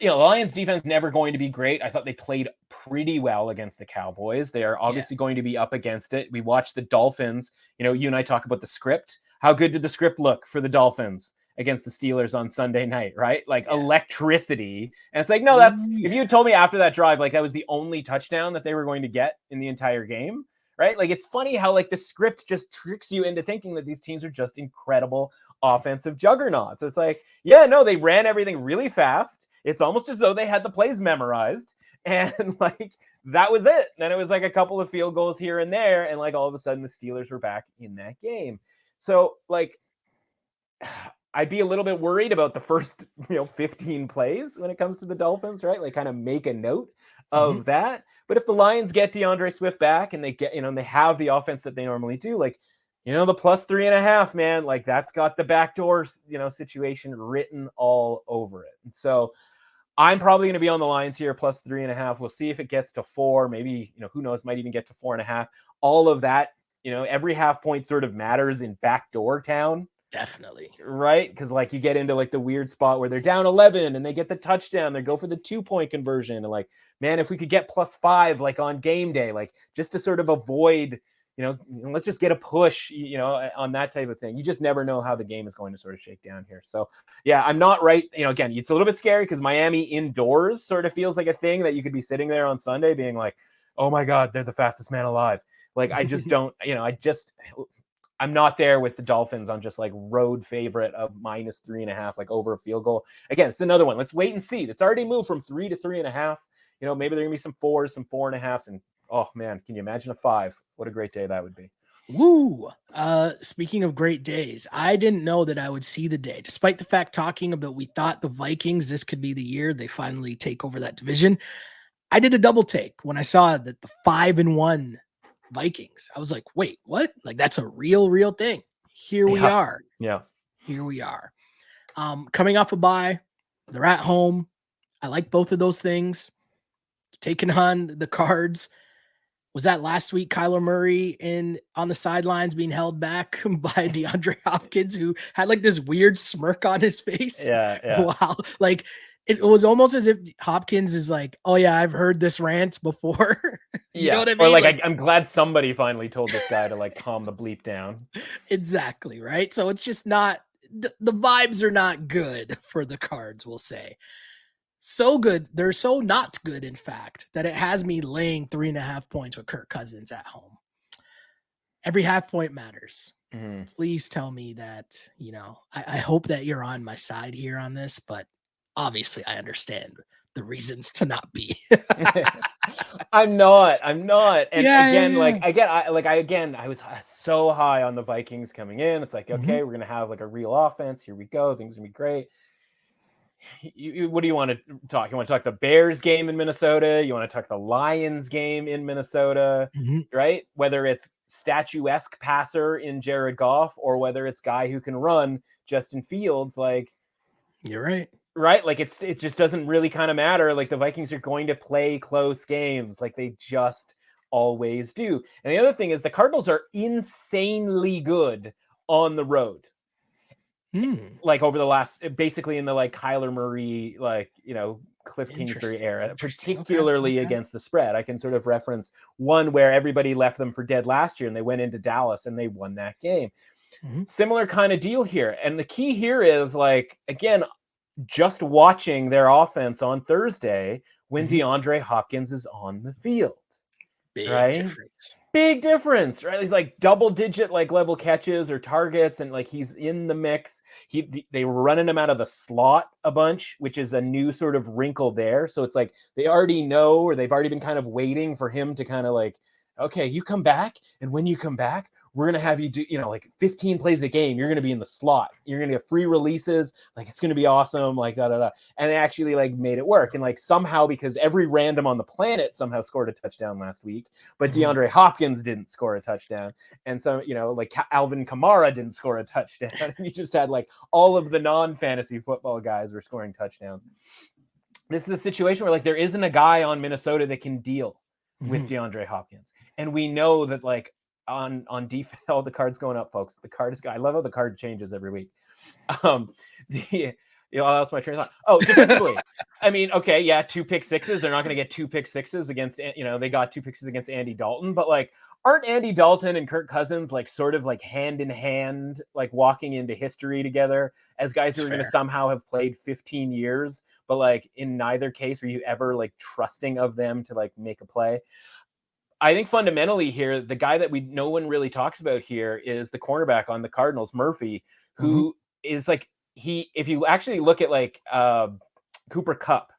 The Lions defense never going to be great. I thought they played pretty well against the Cowboys. They are obviously going to be up against it. We watched the Dolphins. You and I talk about the script. How good did the script look for the Dolphins against the Steelers on Sunday night, right? Like electricity. And it's like, no, if you had told me after that drive, like that was the only touchdown that they were going to get in the entire game, right? Like, it's funny how like the script just tricks you into thinking that these teams are just incredible offensive juggernauts. It's like, they ran everything really fast. It's almost as though they had the plays memorized, and like that was it. Then it was like a couple of field goals here and there, and like all of a sudden the Steelers were back in that game. So like, I'd be a little bit worried about the first 15 plays when it comes to the Dolphins, right? Like, kind of make a note of that. But if the Lions get DeAndre Swift back and they get, they have the offense that they normally do, like, the plus 3.5, man, like that's got the backdoor, situation written all over it. And so I'm probably going to be on the Lions here, plus 3.5. We'll see if it gets to 4. Maybe, who knows, might even get to 4.5. All of that, every half point sort of matters in backdoor town. Definitely. Right? Because like you get into like the weird spot where they're down 11 and they get the touchdown. They go for the 2-point conversion. And like, man, if we could get plus 5, like on game day, like just to sort of avoid, let's just get a push, on that type of thing. You just never know how the game is going to sort of shake down here. So yeah, I'm not right. Again, it's a little bit scary because Miami indoors sort of feels like a thing that you could be sitting there on Sunday being like, oh my God, they're the fastest man alive. Like, I just don't, I'm not there with the Dolphins on just like road favorite of minus 3.5, like over a field goal. Again, it's another one. Let's wait and see. It's already moved from 3 to 3.5. Maybe there are gonna be some 4s, some 4.5s, and oh man, can you imagine a 5? What a great day that would be. Woo! Speaking of great days, I didn't know that I would see the day, despite the fact talking about we thought the Vikings, this could be the year they finally take over that division. I did a double take when I saw that the 5-1 Vikings. I was like, wait, what? Like, that's a real thing. Here we are. Yeah. Here we are. Coming off a bye, they're at home. I like both of those things. Taking on the Cards. Was that last week Kyler Murray on the sidelines being held back by DeAndre Hopkins, who had like this weird smirk on his face? Yeah. Wow. Like, it was almost as if Hopkins is like, oh yeah, I've heard this rant before. You know what I mean? Or like I'm glad somebody finally told this guy to like calm the bleep down. Exactly. Right. So it's just not, the vibes are not good for the Cards, we'll say. So good. They're so not good, in fact, that it has me laying 3.5 points with Kirk Cousins at home. Every half point matters. Please tell me that, I hope that you're on my side here on this, but obviously I understand the reasons to not be. I'm not. And I was so high on the Vikings coming in. It's like, okay, we're going to have like a real offense. Here we go. Things are going to be great. What do you want to talk? You want to talk the Bears game in Minnesota? You want to talk the Lions game in Minnesota, right? Whether it's statuesque passer in Jared Goff or whether it's guy who can run Justin Fields, like, you're right. Right? Like, it just doesn't really kind of matter. Like, the Vikings are going to play close games like they just always do. And the other thing is the Cardinals are insanely good on the road. Like over the last, basically in the like Kyler Murray, like, Cliff Kingsbury era, particularly against the spread. I can sort of reference one where everybody left them for dead last year and they went into Dallas and they won that game. Similar kind of deal here. And the key here is, like, again, just watching their offense on Thursday when DeAndre Hopkins is on the field. Big difference, right? He's like double-digit like level catches or targets, and like he's in the mix. They were running him out of the slot a bunch, which is a new sort of wrinkle there. So it's like they already know, or they've already been kind of waiting for him to kind of like, okay, you come back, and when you come back, we're going to have you do, like 15 plays a game. You're going to be in the slot. You're going to get free releases. Like, it's going to be awesome. Like, da, da, da. And they actually like made it work. And like somehow, because every random on the planet somehow scored a touchdown last week, but DeAndre Hopkins didn't score a touchdown. And so, like Alvin Kamara didn't score a touchdown. And you just had like all of the non-fantasy football guys were scoring touchdowns. This is a situation where like there isn't a guy on Minnesota that can deal with DeAndre Hopkins. And we know that like on defense, the card's going up, folks. The card is, I love how the card changes every week. That's my train of thought. Oh, defensively. I mean, okay, yeah, 2 pick sixes. They're not going to get 2 pick sixes against, they got 2 pick sixes against Andy Dalton, but like, aren't Andy Dalton and Kirk Cousins like sort of like hand in hand, like walking into history together as guys who are going to somehow have played 15 years, but like in neither case were you ever like trusting of them to like make a play. I think fundamentally here, the guy that no one really talks about here is the cornerback on the Cardinals, Murphy, who is like, if you actually look at like Cooper Kupp,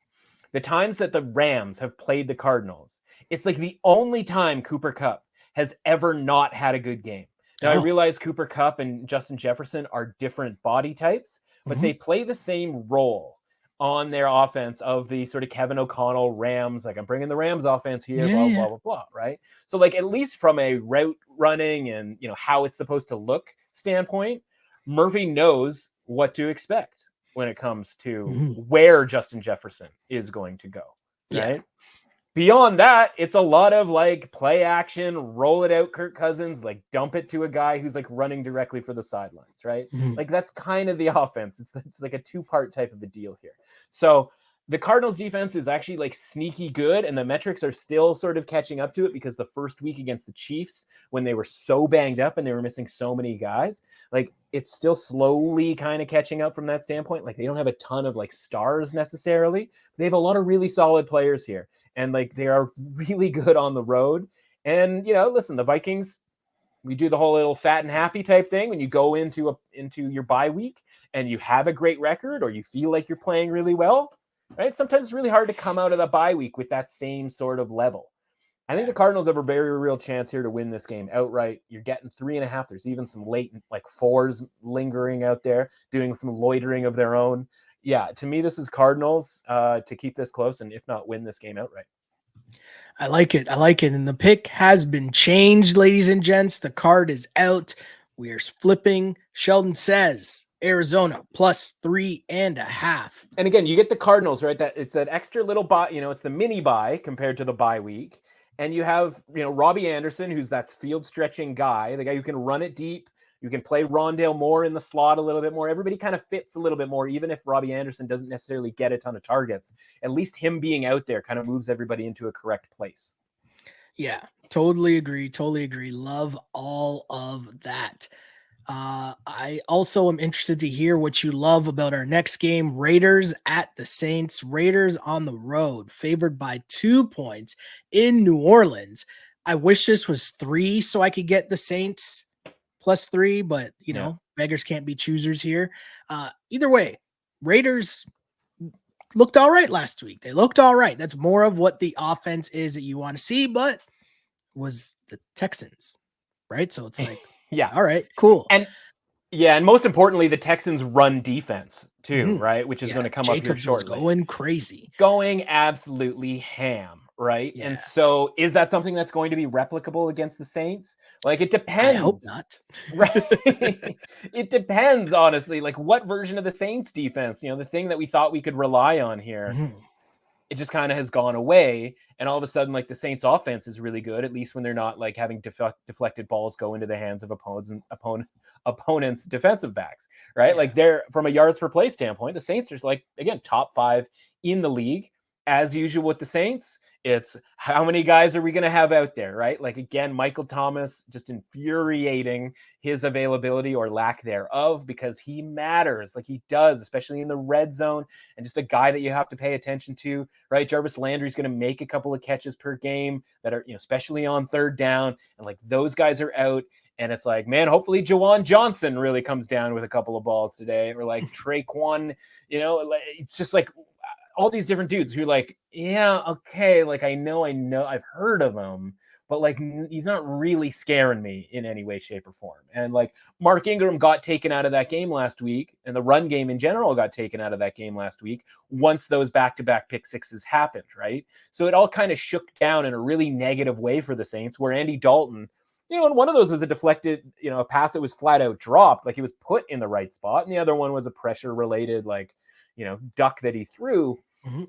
the times that the Rams have played the Cardinals, it's like the only time Cooper Kupp has ever not had a good game. Now, I realize Cooper Kupp and Justin Jefferson are different body types, but they play the same role on their offense of the sort of Kevin O'Connell Rams, like I'm bringing the Rams offense here, blah, blah, blah, blah, right? So like, at least from a route running and, how it's supposed to look standpoint, Murphy knows what to expect when it comes to where Justin Jefferson is going to go, right? Beyond that, it's a lot of like play action, roll it out Kirk Cousins, like dump it to a guy who's like running directly for the sidelines, right? Like that's kind of the offense. It's like a 2-part type of a deal here. So the Cardinals defense is actually like sneaky good, and the metrics are still sort of catching up to it because the first week against the Chiefs, when they were so banged up and they were missing so many guys, like it's still slowly kind of catching up from that standpoint. Like they don't have a ton of like stars necessarily. They have a lot of really solid players here, and like they are really good on the road. And listen, the Vikings, we do the whole little fat and happy type thing when you go into your bye week and you have a great record or you feel like you're playing really well. Right? Sometimes it's really hard to come out of the bye week with that same sort of level. I think the Cardinals have a very real chance here to win this game outright. You're getting 3.5. There's even some late like 4s lingering out there, doing some loitering of their own. Yeah, to me, this is Cardinals to keep this close and if not win this game outright. I like it. And the pick has been changed, ladies and gents. The card is out. We are flipping. Sheldon says Arizona plus 3.5. And again, you get the Cardinals, right? That it's that extra little buy, it's the mini buy compared to the bye week. And you have, Robbie Anderson, who's that field stretching guy, the guy who can run it deep. You can play Rondale Moore in the slot a little bit more. Everybody kind of fits a little bit more, even if Robbie Anderson doesn't necessarily get a ton of targets. At least him being out there kind of moves everybody into a correct place. Yeah, totally agree. Love all of that. I also am interested to hear what you love about our next game. Raiders at the Saints. Raiders on the road, favored by 2 points in New Orleans. I wish this was 3 so I could get the Saints plus 3, but beggars can't be choosers here. Either way, Raiders looked all right last week. They looked all right. That's more of what the offense is that you want to see, but was the Texans, right? So it's like, yeah, all right, cool. And most importantly, the Texans run defense too, right? Which is going to come up here shortly. Going absolutely ham, right? Yeah. And so is that something that's going to be replicable against the Saints? Like it depends. I hope not. Right. It depends, honestly. Like what version of the Saints defense, the thing that we thought we could rely on here. It just kind of has gone away. And all of a sudden, like the Saints offense is really good, at least when they're not like having deflected balls go into the hands of opponents' defensive backs, right? Yeah. Like they're from a yards per play standpoint, the Saints are like, again, top 5 in the league. As usual with the Saints, it's how many guys are we going to have out there, right? Like, again, Michael Thomas just infuriating his availability or lack thereof because he matters like he does, especially in the red zone, and just a guy that you have to pay attention to, right? Jarvis Landry's going to make a couple of catches per game that are, especially on third down, and like those guys are out. And it's like, man, hopefully Jawan Johnson really comes down with a couple of balls today, or like Traquan, it's just like all these different dudes who like, yeah, okay, like I know I've heard of them, but like he's not really scaring me in any way, shape, or form. And like Mark Ingram got taken out of that game last week, and the run game in general got taken out of that game last week once those back-to-back pick sixes happened, right? So it all kind of shook down in a really negative way for the Saints, where Andy Dalton, and one of those was a deflected, a pass that was flat out dropped, like he was put in the right spot, and the other one was a pressure-related, like, duck that he threw. Mm-hmm.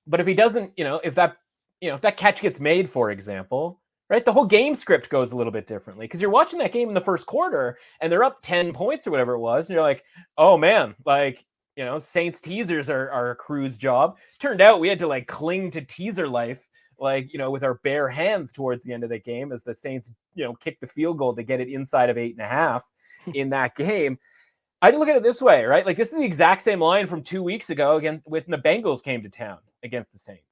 But if he doesn't, if that catch gets made, for example, right, the whole game script goes a little bit differently, because you're watching that game in the first quarter and they're up 10 points or whatever it was, and you're like, oh man, like, Saints teasers are a crew's job. Turned out we had to like cling to teaser life, like, with our bare hands towards the end of the game as the Saints, kicked the field goal to get it inside of 8.5 in that game. I'd look at it this way, right? Like, this is the exact same line from 2 weeks ago again when the Bengals came to town against the Saints.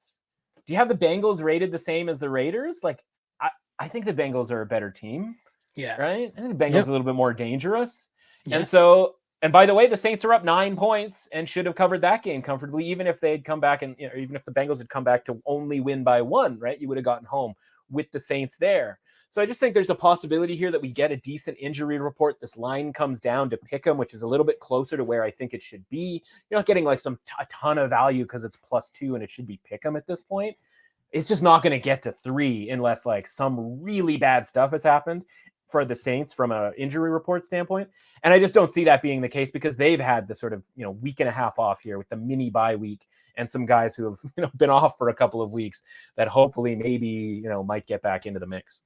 Do you have the Bengals rated the same as the Raiders? Like, I think the Bengals are a better team. Yeah. Right? I think the Bengals are a little bit more dangerous. Yeah. And by the way, the Saints are up 9 points and should have covered that game comfortably, even if they had come back and, even if the Bengals had come back to only win by 1, right? You would have gotten home with the Saints there. So I just think there's a possibility here that we get a decent injury report. This line comes down to pick'em, which is a little bit closer to where I think it should be. You're not getting like a ton of value because it's +2 and it should be pick'em at this point. It's just not going to get to 3 unless like some really bad stuff has happened for the Saints from an injury report standpoint. And I just don't see that being the case because they've had the sort of, week and a half off here with the mini bye week and some guys who have, been off for a couple of weeks that hopefully maybe, might get back into the mix.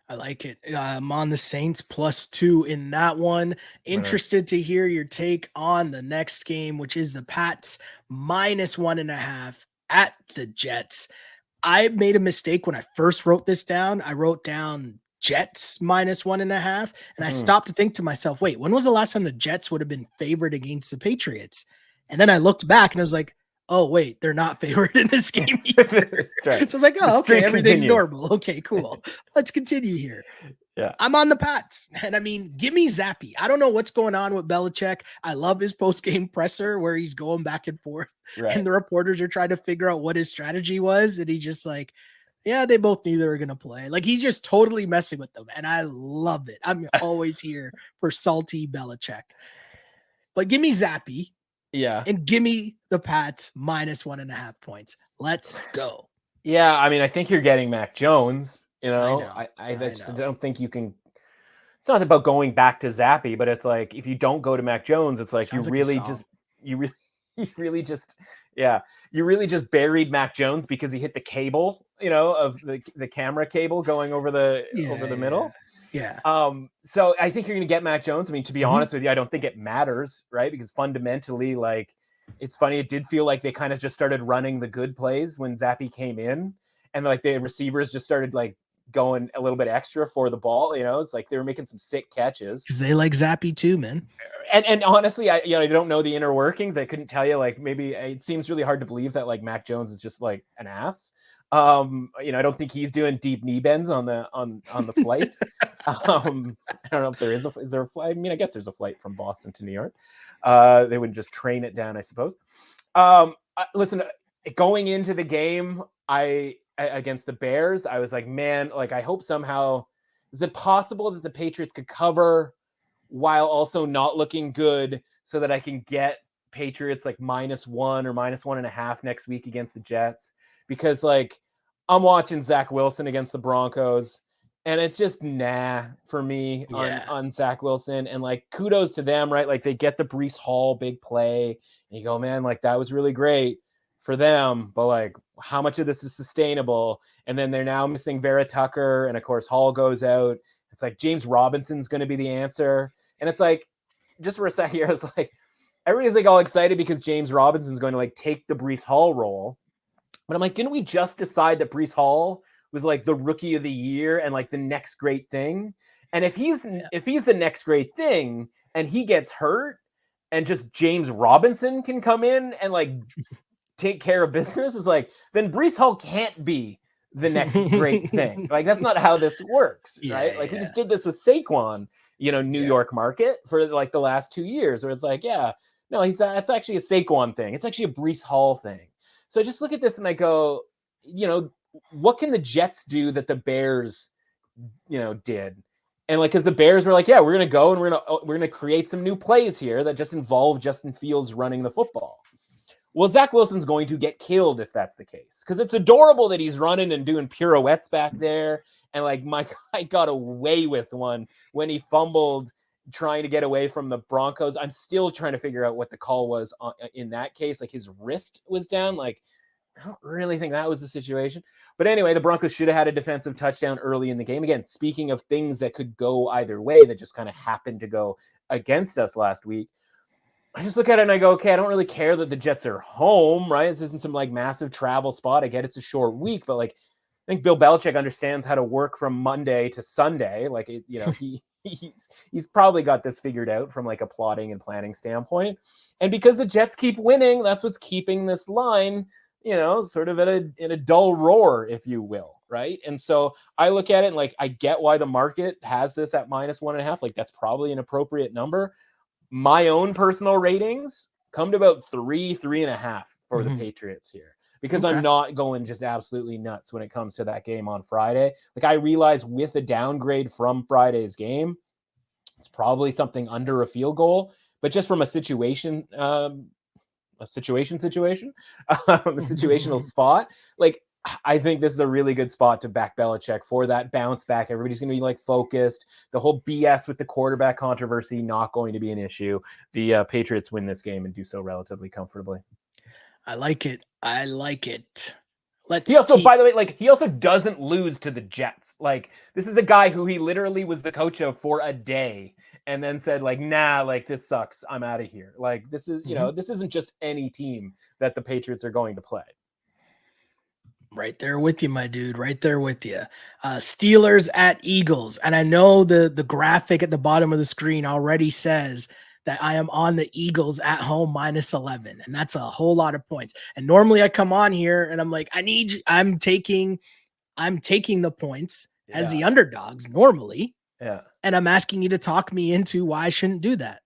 I like it. I'm on the Saints +2 in that one. Interested to hear your take on the next game, which is the Pats -1.5 at the Jets. I made a mistake when I first wrote this down. I wrote down Jets -1.5, and I stopped to think to myself, wait, when was the last time the Jets would have been favored against the Patriots? And then I looked back and I was like, oh, wait, they're not favored in this game either. That's right. So I was like, oh, okay, everything's continues. normal. Okay, cool. Let's continue here. Yeah. I'm on the Pats. And I mean, give me Zappy. I don't know what's going on with Belichick. I love his post-game presser where he's going back and forth. Right. And the reporters are trying to figure out what his strategy was. And he's just like, yeah, they both knew they were going to play. Like, he's just totally messing with them. And I love it. I'm always here for salty Belichick. But give me Zappy. Yeah. And give me the Pats -1.5 points. Let's go. Yeah. I mean, I think you're getting Mac Jones. I don't think you can. It's not about going back to Zappy, but it's like if you don't go to Mac Jones, it's like you really just buried Mac Jones because he hit the cable, of the camera cable going over the middle. Yeah. So I think you're going to get Mac Jones. I mean, to be honest with you, I don't think it matters, right? Because fundamentally, like, it's funny. It did feel like they kind of just started running the good plays when Zappy came in, and like the receivers just started like going a little bit extra for the ball. It's like they were making some sick catches because they like Zappy too, man. And honestly, I don't know the inner workings. I couldn't tell you. Like, maybe it seems really hard to believe that like Mac Jones is just like an ass. I don't think he's doing deep knee bends on the flight. I don't know if is there a flight? I mean, I guess there's a flight from Boston to New York. They wouldn't just train it down, I suppose. Listen, going into the game, against the Bears, I was like, man, like, I hope somehow, is it possible that the Patriots could cover while also not looking good so that I can get Patriots like -1 or -1.5 next week against the Jets? Because like I'm watching Zach Wilson against the Broncos and it's just for me on Zach Wilson, and like kudos to them, right? Like they get the Breece Hall big play and you go, man, like that was really great for them, but like how much of this is sustainable? And then they're now missing Vera Tucker, and of course Hall goes out. It's like James Robinson's going to be the answer. And it's like, just for a second here, I was like, everybody's like all excited because James Robinson's going to like take the Breece Hall role. But I'm like, didn't we just decide that Breece Hall was like the rookie of the year and like the next great thing? And if he's the next great thing and he gets hurt and just James Robinson can come in and like take care of business, is like, then Breece Hall can't be the next great thing. Like, that's not how this works, right? Like we just did this with Saquon, New York market for like the last 2 years, where it's like, it's actually a Saquon thing. It's actually a Breece Hall thing. So I just look at this and I go, what can the Jets do that the Bears, did? And like, because the Bears were like, yeah, we're gonna go and we're gonna create some new plays here that just involve Justin Fields running the football. Well, Zach Wilson's going to get killed if that's the case, because it's adorable that he's running and doing pirouettes back there. And like, my guy got away with one when he fumbled trying to get away from the Broncos. I'm still trying to figure out what the call was in that case. Like, his wrist was down. Like, I don't really think that was the situation. But anyway, the Broncos should have had a defensive touchdown early in the game. Again, speaking of things that could go either way that just kind of happened to go against us last week, I just look at it and I go, okay, I don't really care that the Jets are home, right? This isn't some like massive travel spot. I get it's a short week, but like, I think Bill Belichick understands how to work from Monday to Sunday. Like, he's probably got this figured out from like a plotting and planning standpoint. And because the Jets keep winning, that's what's keeping this line, sort of in a dull roar, if you will, right? And so I look at it and like, I get why the market has this at -1.5. Like, that's probably an appropriate number. My own personal ratings come to about 3.5 for the Patriots here, because I'm not going just absolutely nuts when it comes to that game on Friday. Like, I realize with a downgrade from Friday's game, it's probably something under a field goal, but just from a situational spot, like, I think this is a really good spot to back Belichick for that bounce back. Everybody's going to be like focused. The whole BS with the quarterback controversy, not going to be an issue. The Patriots win this game and do so relatively comfortably. I like it. By the way, like, he also doesn't lose to the Jets. Like, this is a guy who he literally was the coach of for a day and then said like, nah, like, this sucks. I'm out of here. Like, this is, this isn't just any team that the Patriots are going to play. Right there with you, my dude. Right there with you. Steelers at Eagles. And I know the graphic at the bottom of the screen already says that I am on the Eagles at home -11. And that's a whole lot of points. And normally I come on here and I'm like, I'm taking the points as the underdogs normally. Yeah. And I'm asking you to talk me into why I shouldn't do that.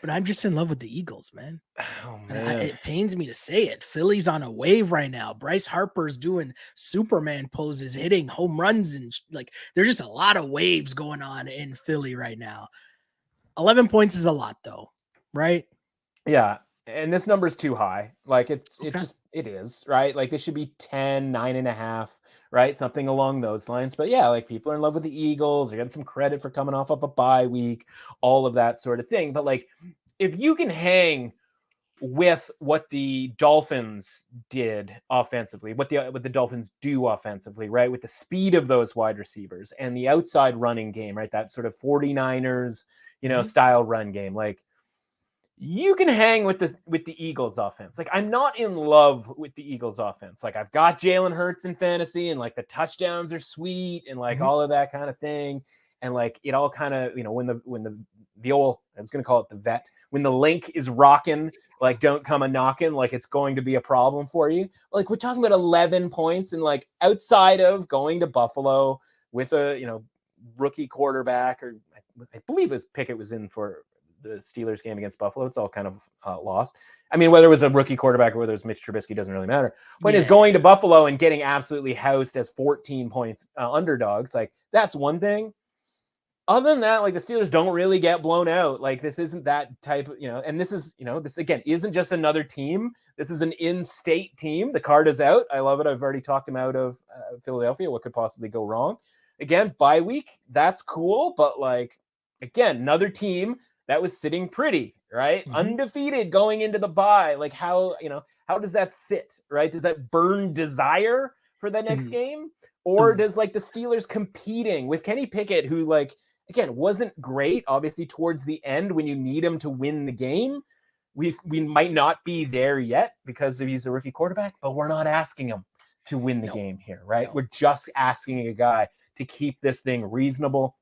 But I'm just in love with the Eagles, man. Oh, man. It pains me to say it. Philly's on a wave right now. Bryce Harper's doing Superman poses, hitting home runs, and like, there's just a lot of waves going on in Philly right now. 11 points is a lot, though, right? Yeah, and this number's too high. Like, it is, right? Like, this should be 10, 9.5, right? Something along those lines. But yeah, like, people are in love with the Eagles. They're getting some credit for coming off of a bye week, all of that sort of thing. But like, if you can hang with what the Dolphins did offensively, what the Dolphins do offensively, right? With the speed of those wide receivers and the outside running game, right? That sort of 49ers, style run game. Like, you can hang with the Eagles offense. Like, I'm not in love with the Eagles offense. Like, I've got Jalen Hurts in fantasy, and like, the touchdowns are sweet and like all of that kind of thing. And like, it all kind of, when the old, I was going to call it the vet, when the link is rocking, like, don't come a knocking, like, it's going to be a problem for you. Like, we're talking about 11 points, and like, outside of going to Buffalo with a, rookie quarterback, or I believe Pickett was in for the Steelers game against Buffalo. It's all kind of lost. I mean, whether it was a rookie quarterback or whether it's Mitch Trubisky doesn't really matter. Point is, going to Buffalo and getting absolutely housed as 14-point underdogs, like, that's one thing. Other than that, like, the Steelers don't really get blown out. Like, this isn't that type of, and this is, this again isn't just another team. This is an in-state team. The card is out. I love it. I've already talked him out of Philadelphia. What could possibly go wrong? Again, bye week, that's cool. But like, again, another team that was sitting pretty, right? Undefeated going into the bye. Like, how does that sit, right? Does that burn desire for the next game? Or does like the Steelers competing with Kenny Pickett, who like, again, wasn't great, obviously, towards the end when you need him to win the game. We might not be there yet because he's a rookie quarterback, but we're not asking him to win the game here, right? No. We're just asking a guy to keep this thing reasonable.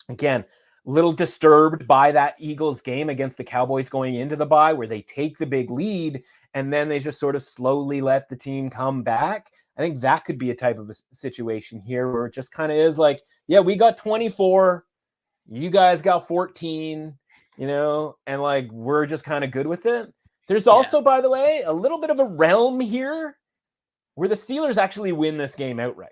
Again, a little disturbed by that Eagles game against the Cowboys going into the bye, where they take the big lead and then they just sort of slowly let the team come back. I think that could be a type of a situation here where it just kind of is like, yeah, we got 24, you guys got 14, and like, we're just kind of good with it. There's also, by the way, a little bit of a realm here where the Steelers actually win this game outright.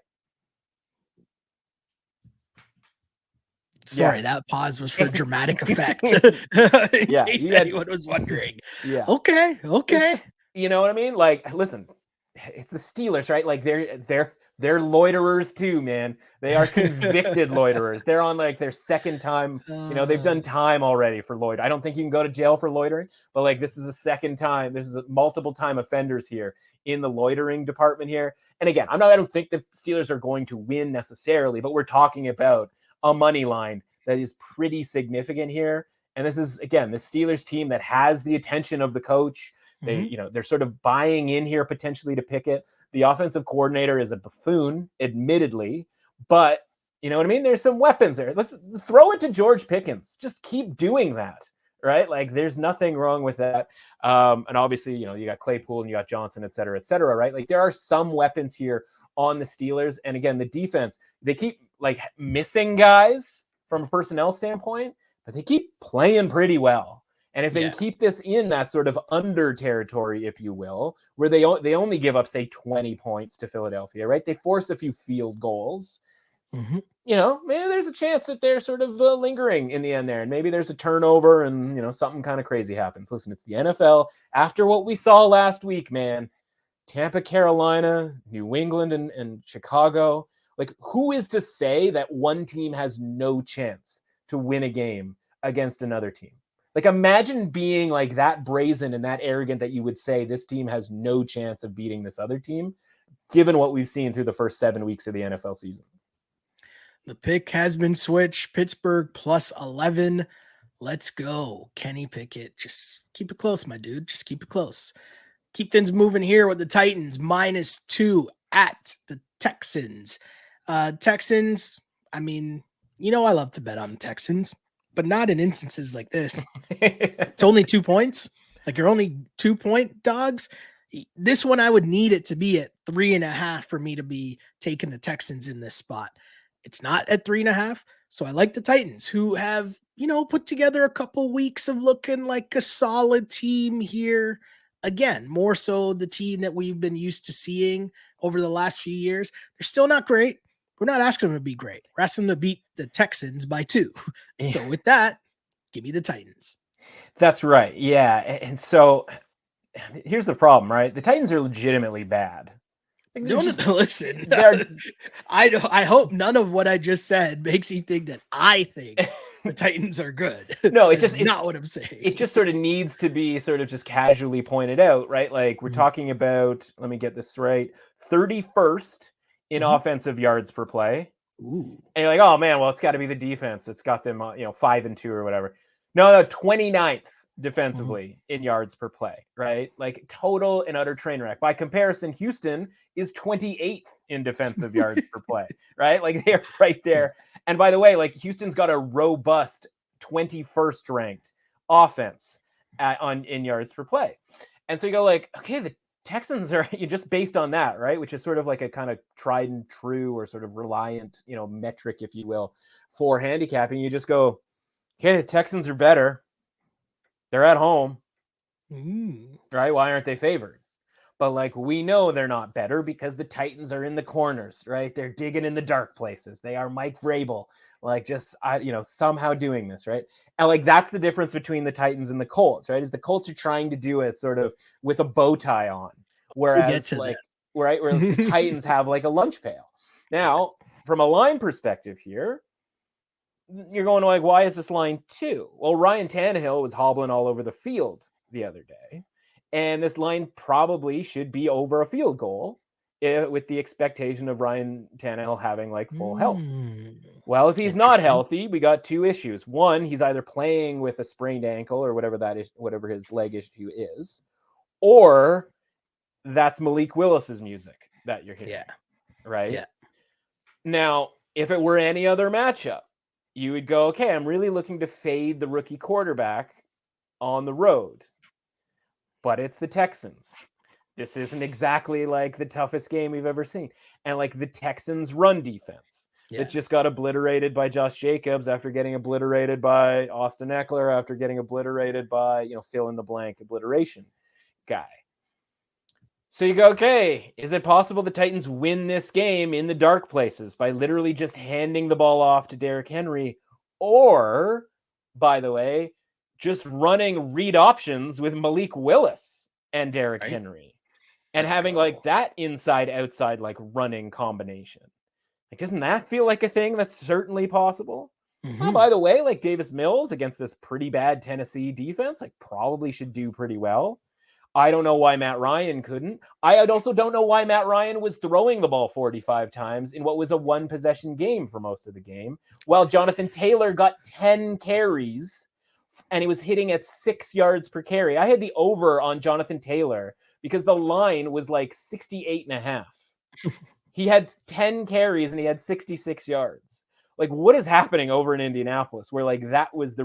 Sorry, that pause was for dramatic effect. In case anyone was wondering. Yeah. Okay. Just, you know what I mean? Like, listen, it's the Steelers, right? Like they're loiterers too, man. They are convicted loiterers. They're on like their second time. They've done time already for loitering. I don't think you can go to jail for loitering, but like this is the second time. This is a multiple time offenders here in the loitering department here. And again, I don't think the Steelers are going to win necessarily, but we're talking about a money line that is pretty significant here. And this is, again, the Steelers team that has the attention of the coach. They're sort of buying in here potentially to Pickett. The offensive coordinator is a buffoon, admittedly, but you know what I mean? There's some weapons there. Let's throw it to George Pickens. Just keep doing that, right? Like there's nothing wrong with that. And obviously, you got Claypool and you got Johnson, et cetera, right? Like there are some weapons here on the Steelers. And again, the defense, they keep like missing guys from a personnel standpoint, but they keep playing pretty well. And if they can keep this in that sort of under territory, if you will, where they only give up, say, 20 points to Philadelphia, right? They force a few field goals. Mm-hmm. Maybe there's a chance that they're sort of lingering in the end there. And maybe there's a turnover and, something kind of crazy happens. Listen, it's the NFL. After what we saw last week, man, Tampa, Carolina, New England, and Chicago. Like, who is to say that one team has no chance to win a game against another team? Like, imagine being like that brazen and that arrogant that you would say this team has no chance of beating this other team, given what we've seen through the first 7 weeks of the NFL season. The pick has been switched. Pittsburgh plus 11. Let's go. Kenny Pickett. Just keep it close, my dude. Just keep it close. Keep things moving here with the Titans -2 at the Texans. Texans, I mean, I love to bet on the Texans, but not in instances like this. It's only 2 points. Like you're only 2-point dogs. This one, I would need it to be at 3.5 for me to be taking the Texans in this spot. It's not at 3.5. So I like the Titans, who have, put together a couple weeks of looking like a solid team here. Again, more so the team that we've been used to seeing over the last few years. They're still not great. We're not asking them to be great. We're asking them to beat the Texans by 2. Yeah. So with that, give me the Titans. That's right. Yeah. And so here's the problem, right? The Titans are legitimately bad. Listen. I hope none of what I just said makes you think that I think the Titans are good. No, it's not what I'm saying. It just sort of needs to be sort of just casually pointed out, right? Like we're talking about, let me get this right, 31st in offensive yards per play. Ooh. And you're like, oh man, well, it's got to be the defense. It's got them, 5-2 or whatever. No, 29th defensively in yards per play, right? Like total and utter train wreck. By comparison, Houston is 28th in defensive yards per play, right? Like they're right there. And by the way, like Houston's got a robust 21st ranked offense in yards per play. And so you go like, okay, the Texans are just based on that, right? Which is sort of like a kind of tried and true or sort of reliant, metric, if you will, for handicapping. You just go, okay, the Texans are better. They're at home, right? Why aren't they favored? But like we know they're not better because the Titans are in the corners, right? They're digging in the dark places. They are Mike Vrabel, like just somehow doing this, right? And like that's the difference between the Titans and the Colts, right? Is the Colts are trying to do it sort of with a bow tie on, whereas the Titans have like a lunch pail. Now, from a line perspective here, you're going like, why is this line 2? Well, Ryan Tannehill was hobbling all over the field the other day, and this line probably should be over a field goal with the expectation of Ryan Tannehill having like full health. Well, if he's not healthy, we got 2 issues. One, he's either playing with a sprained ankle or whatever his leg issue is, or that's Malik Willis's music that you're hearing. Yeah. Right? Yeah. Now, if it were any other matchup, you would go, okay, I'm really looking to fade the rookie quarterback on the road. But it's the Texans. This isn't exactly like the toughest game we've ever seen. And like the Texans run defense. It just got obliterated by Josh Jacobs after getting obliterated by Austin Eckler, after getting obliterated by, fill in the blank obliteration guy. So you go, okay, is it possible the Titans win this game in the dark places by literally just handing the ball off to Derrick Henry? Or, by the way, just running read options with Malik Willis and Derrick Henry and having like that inside outside like running combination. Like, doesn't that feel like a thing that's certainly possible? Oh, by the way, like Davis Mills against this pretty bad Tennessee defense, like probably should do pretty well. I don't know why Matt Ryan couldn't. I also don't know why Matt Ryan was throwing the ball 45 times in what was a one possession game for most of the game, while Jonathan Taylor got 10 carries and he was hitting at 6 yards per carry. I had the over on Jonathan Taylor because the line was like 68.5. He had 10 carries and he had 66 yards. Like, what is happening over in Indianapolis where like that was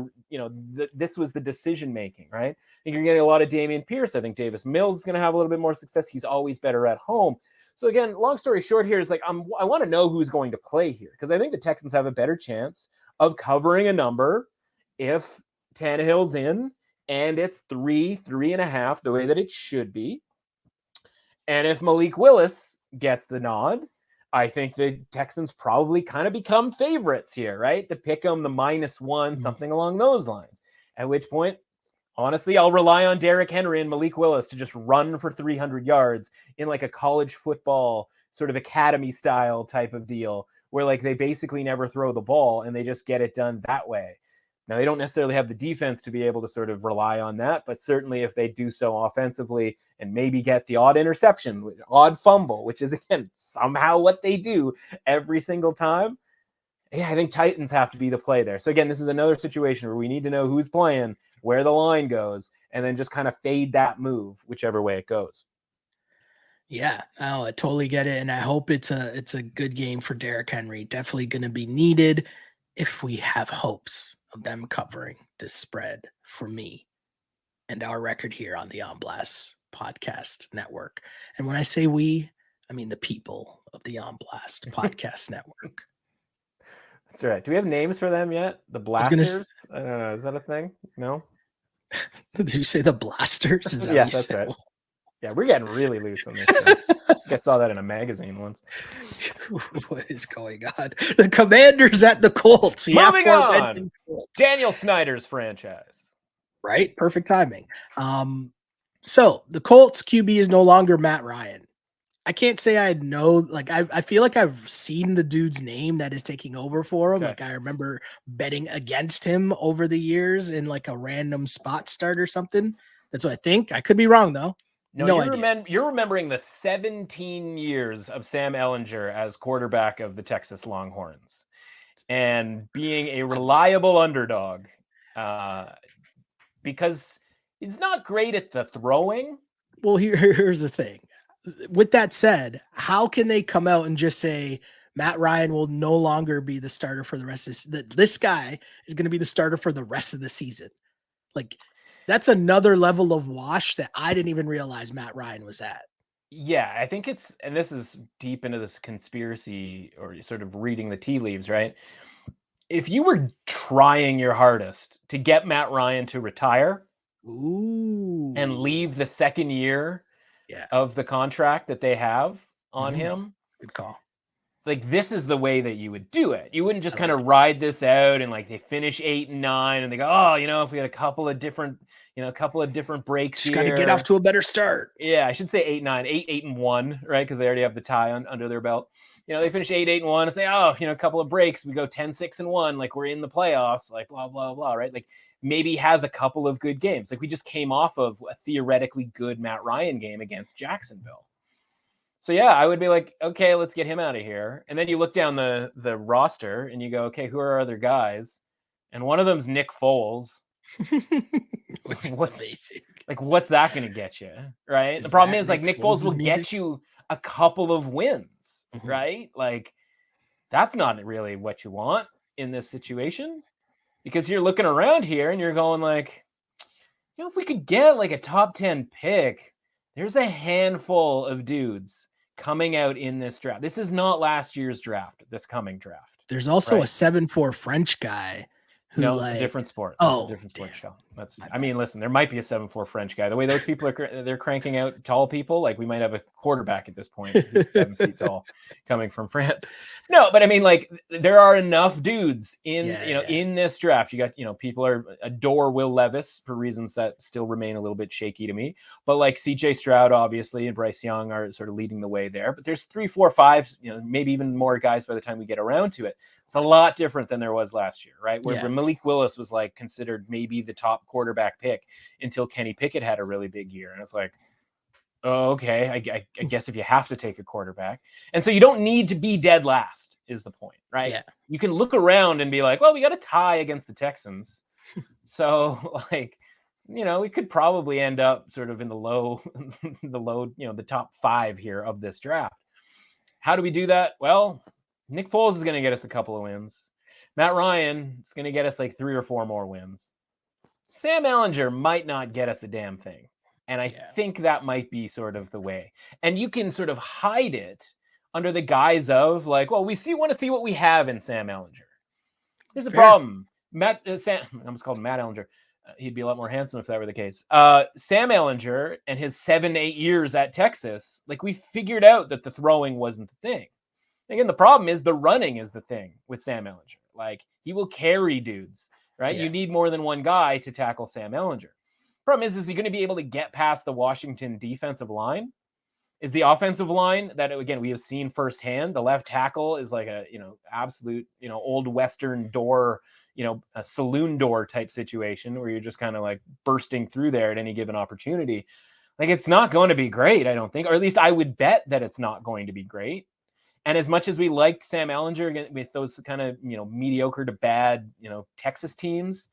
this was the decision making, right? I think you're getting a lot of Dameon Pierce. I think Davis Mills is going to have a little bit more success. He's always better at home. So again, long story short here is like, I want to know who's going to play here because I think the Texans have a better chance of covering a number if Tannehill's in and it's 3.5, the way that it should be. And if Malik Willis gets the nod, I think the Texans probably kind of become favorites here, right? To pick them the -1, something along those lines. At which point, honestly, I'll rely on Derrick Henry and Malik Willis to just run for 300 yards in like a college football sort of academy style type of deal where like they basically never throw the ball and they just get it done that way. Now, they don't necessarily have the defense to be able to sort of rely on that, but certainly if they do so offensively and maybe get the odd interception, odd fumble, which is, again, somehow what they do every single time, yeah, I think Titans have to be the play there. So, again, this is another situation where we need to know who's playing, where the line goes, and then just kind of fade that move, whichever way it goes. Yeah, I totally get it, and I hope it's a good game for Derrick Henry. Definitely going to be needed if we have hopes of them covering this spread for me and our record here on the On Blast Podcast Network. And when I say we, I mean the people of the On Blast Podcast Network. That's right. Do we have names for them yet? The Blasters? I don't know. Is that a thing? No? Did you say the Blasters? Is that yeah, that's right. Yeah, we're getting really loose on this show. I saw that in a magazine once. What is going on? The Commanders at the Colts. Moving on. Daniel Snyder's franchise. Right? Perfect timing. So the Colts QB is no longer Matt Ryan. I can't say I know, like, I feel like I've seen the dude's name that is taking over for him. Okay. Like, I remember betting against him over the years in like a random spot start or something. That's what I think. I could be wrong though. No, you're remembering the 17 years of Sam Ehlinger as quarterback of the Texas Longhorns and being a reliable underdog because he's not great at the throwing. Well, here's the thing. With that said, how can they come out and just say Matt Ryan will no longer be the starter for the rest of this guy is going to be the starter for the rest of the season? Like, that's another level of wash that I didn't even realize Matt Ryan was at. Yeah, I think and this is deep into this conspiracy or sort of reading the tea leaves, right? If you were trying your hardest to get Matt Ryan to retire and leave the second year of the contract that they have on him. Good call. Like, this is the way that you would do it. You wouldn't just kind of ride this out and like they finish 8-9 and they go, oh, if we had a couple of different breaks just got to get off to a better start. Yeah, I should say 8-9, 8-1, right? Because they already have the tie under their belt. They finish 8-1 and say, oh, a couple of breaks, we go 10-6-1, like we're in the playoffs, like blah, blah, blah, right? Like maybe has a couple of good games. Like we just came off of a theoretically good Matt Ryan game against Jacksonville. So yeah, I would be like, okay, let's get him out of here. And then you look down the roster and you go, okay, who are our other guys? And one of them's Nick Foles. Which is amazing. Like, what's that going to get you, right? The problem is, like, Nick Foles will get you a couple of wins, right? Like, that's not really what you want in this situation because you're looking around here and you're going like, if we could get like a top 10 pick, there's a handful of dudes coming out in this draft. This is not last year's draft, this coming draft. There's also a 7'4" French guy who it's a different sport. Oh, it's a different sport show. I mean, listen, there might be a 7'4" French guy. The way those people they're cranking out tall people, like we might have a quarterback at this point who's 7 feet tall coming from France. No, but I mean, like there are enough dudes in this draft. You got, people adore Will Levis for reasons that still remain a little bit shaky to me. But like CJ Stroud, obviously, and Bryce Young are sort of leading the way there. But there's 3, 4, 5, maybe even more guys by the time we get around to it. It's a lot different than there was last year, right? Where Malik Willis was like considered maybe the top quarterback pick until Kenny Pickett had a really big year. And it's like, oh, okay, I guess if you have to take a quarterback. And so you don't need to be dead last is the point, right? Yeah. You can look around and be like, well, we got a tie against the Texans. So like, we could probably end up sort of in the top 5 here of this draft. How do we do that? Well, Nick Foles is going to get us a couple of wins. Matt Ryan is going to get us like 3 or 4 more wins. Sam Ehlinger might not get us a damn thing. And I think that might be sort of the way. And you can sort of hide it under the guise of like, well, we want to see what we have in Sam Ehlinger. There's a problem. I almost called him Matt Ehlinger. He'd be a lot more handsome if that were the case. Sam Ehlinger and his 7-8 years at Texas, like we figured out that the throwing wasn't the thing. Again, the problem is the running is the thing with Sam Ehlinger. Like he will carry dudes, right? Yeah. You need more than one guy to tackle Sam Ehlinger. Problem is he going to be able to get past the Washington defensive line? Is the offensive line that, again, we have seen firsthand. The left tackle is like a, absolute, old Western door, a saloon door type situation where you're just kind of like bursting through there at any given opportunity. Like it's not going to be great, I don't think, or at least I would bet that it's not going to be great. And as much as we liked Sam Ehlinger with those kind of, mediocre to bad, Texas teams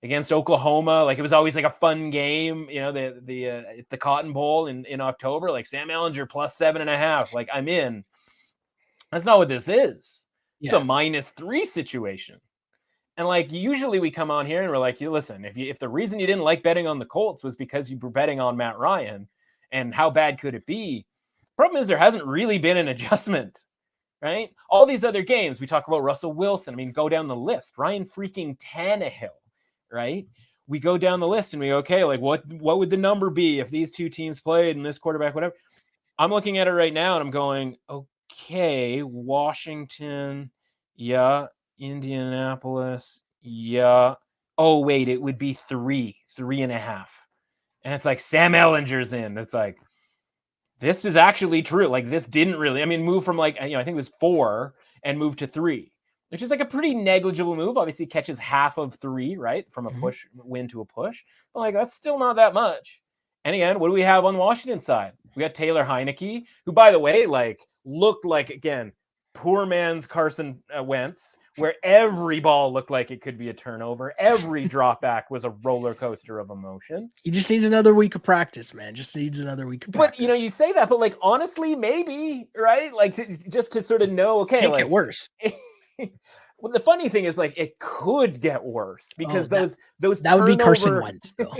against Oklahoma, like it was always like a fun game, the Cotton Bowl in October, like Sam Ehlinger plus 7.5, like I'm in. That's not what this is. It's a -3 situation. And like usually we come on here and we're like, listen, if the reason you didn't like betting on the Colts was because you were betting on Matt Ryan, and how bad could it be? Problem is there hasn't really been an adjustment, right? All these other games, we talk about Russell Wilson. I mean, go down the list. Ryan freaking Tannehill, right? We go down the list and we go, okay, like what would the number be if these two teams played and this quarterback, whatever? I'm looking at it right now and I'm going, okay, Washington, yeah, Indianapolis, yeah. Oh, wait, it would be 3.5. And it's like Sam Ehlinger's in. It's like, this is actually true. Like this didn't really, move from like, I think it was 4 and move to 3, which is like a pretty negligible move. Obviously catches half of 3, right? From a push win to a push. But like, that's still not that much. And again, what do we have on the Washington side? We got Taylor Heineke, who by the way, like looked like, again, poor man's Carson Wentz, where every ball looked like it could be a turnover. Every drop back was a roller coaster of emotion. He just needs another week of practice, man. Just needs another week of practice. But, you say that, but like, honestly, maybe, right? Like just to sort of know, okay. Can't get worse. Well, the funny thing is like, it could get worse because those that would be Carson Wentz though.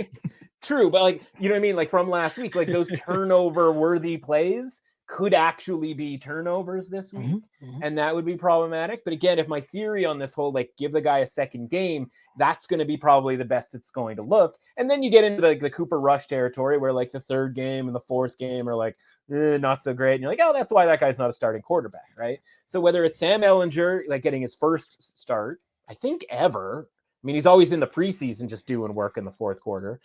True. But like, you know what I mean? Like from last week, like those turnover worthy plays could actually be turnovers this week. And that would be problematic. But again, if my theory on this whole, like give the guy a second game, that's going to be probably the best it's going to look. And then you get into the Cooper Rush territory where like the third game and the fourth game are like, not so great. And you're like, oh, that's why that guy's not a starting quarterback. Right. So whether it's Sam Ehlinger, like getting his first start, I think ever, he's always in the preseason, just doing work in the fourth quarter,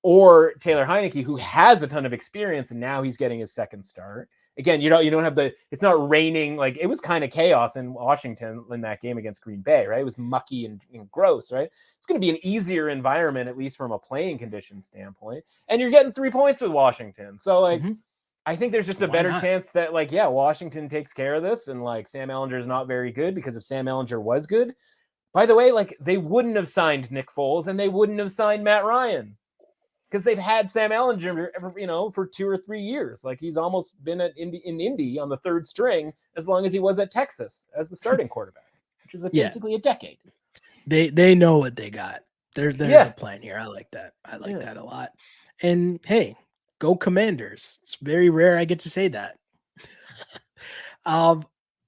or Taylor Heineke, who has a ton of experience and now he's getting his second start. Again, you don't have it's not raining. Like it was kind of chaos in Washington in that game against Green Bay, right? It was mucky and gross, right? It's going to be an easier environment, at least from a playing condition standpoint. And you're getting 3 points with Washington. So like, I think there's just a better chance that like, Washington takes care of this. And like Sam Ehlinger is not very good, because if Sam Ehlinger was good, by the way, like they wouldn't have signed Nick Foles and they wouldn't have signed Matt Ryan, because they've had Sam Ehlinger, for 2 or 3 years. Like he's almost been in Indy on the third string as long as he was at Texas as the starting quarterback, which is basically a decade. They know what they got. There's a plan here. I like that. I like that a lot. And hey, go Commanders. It's very rare I get to say that.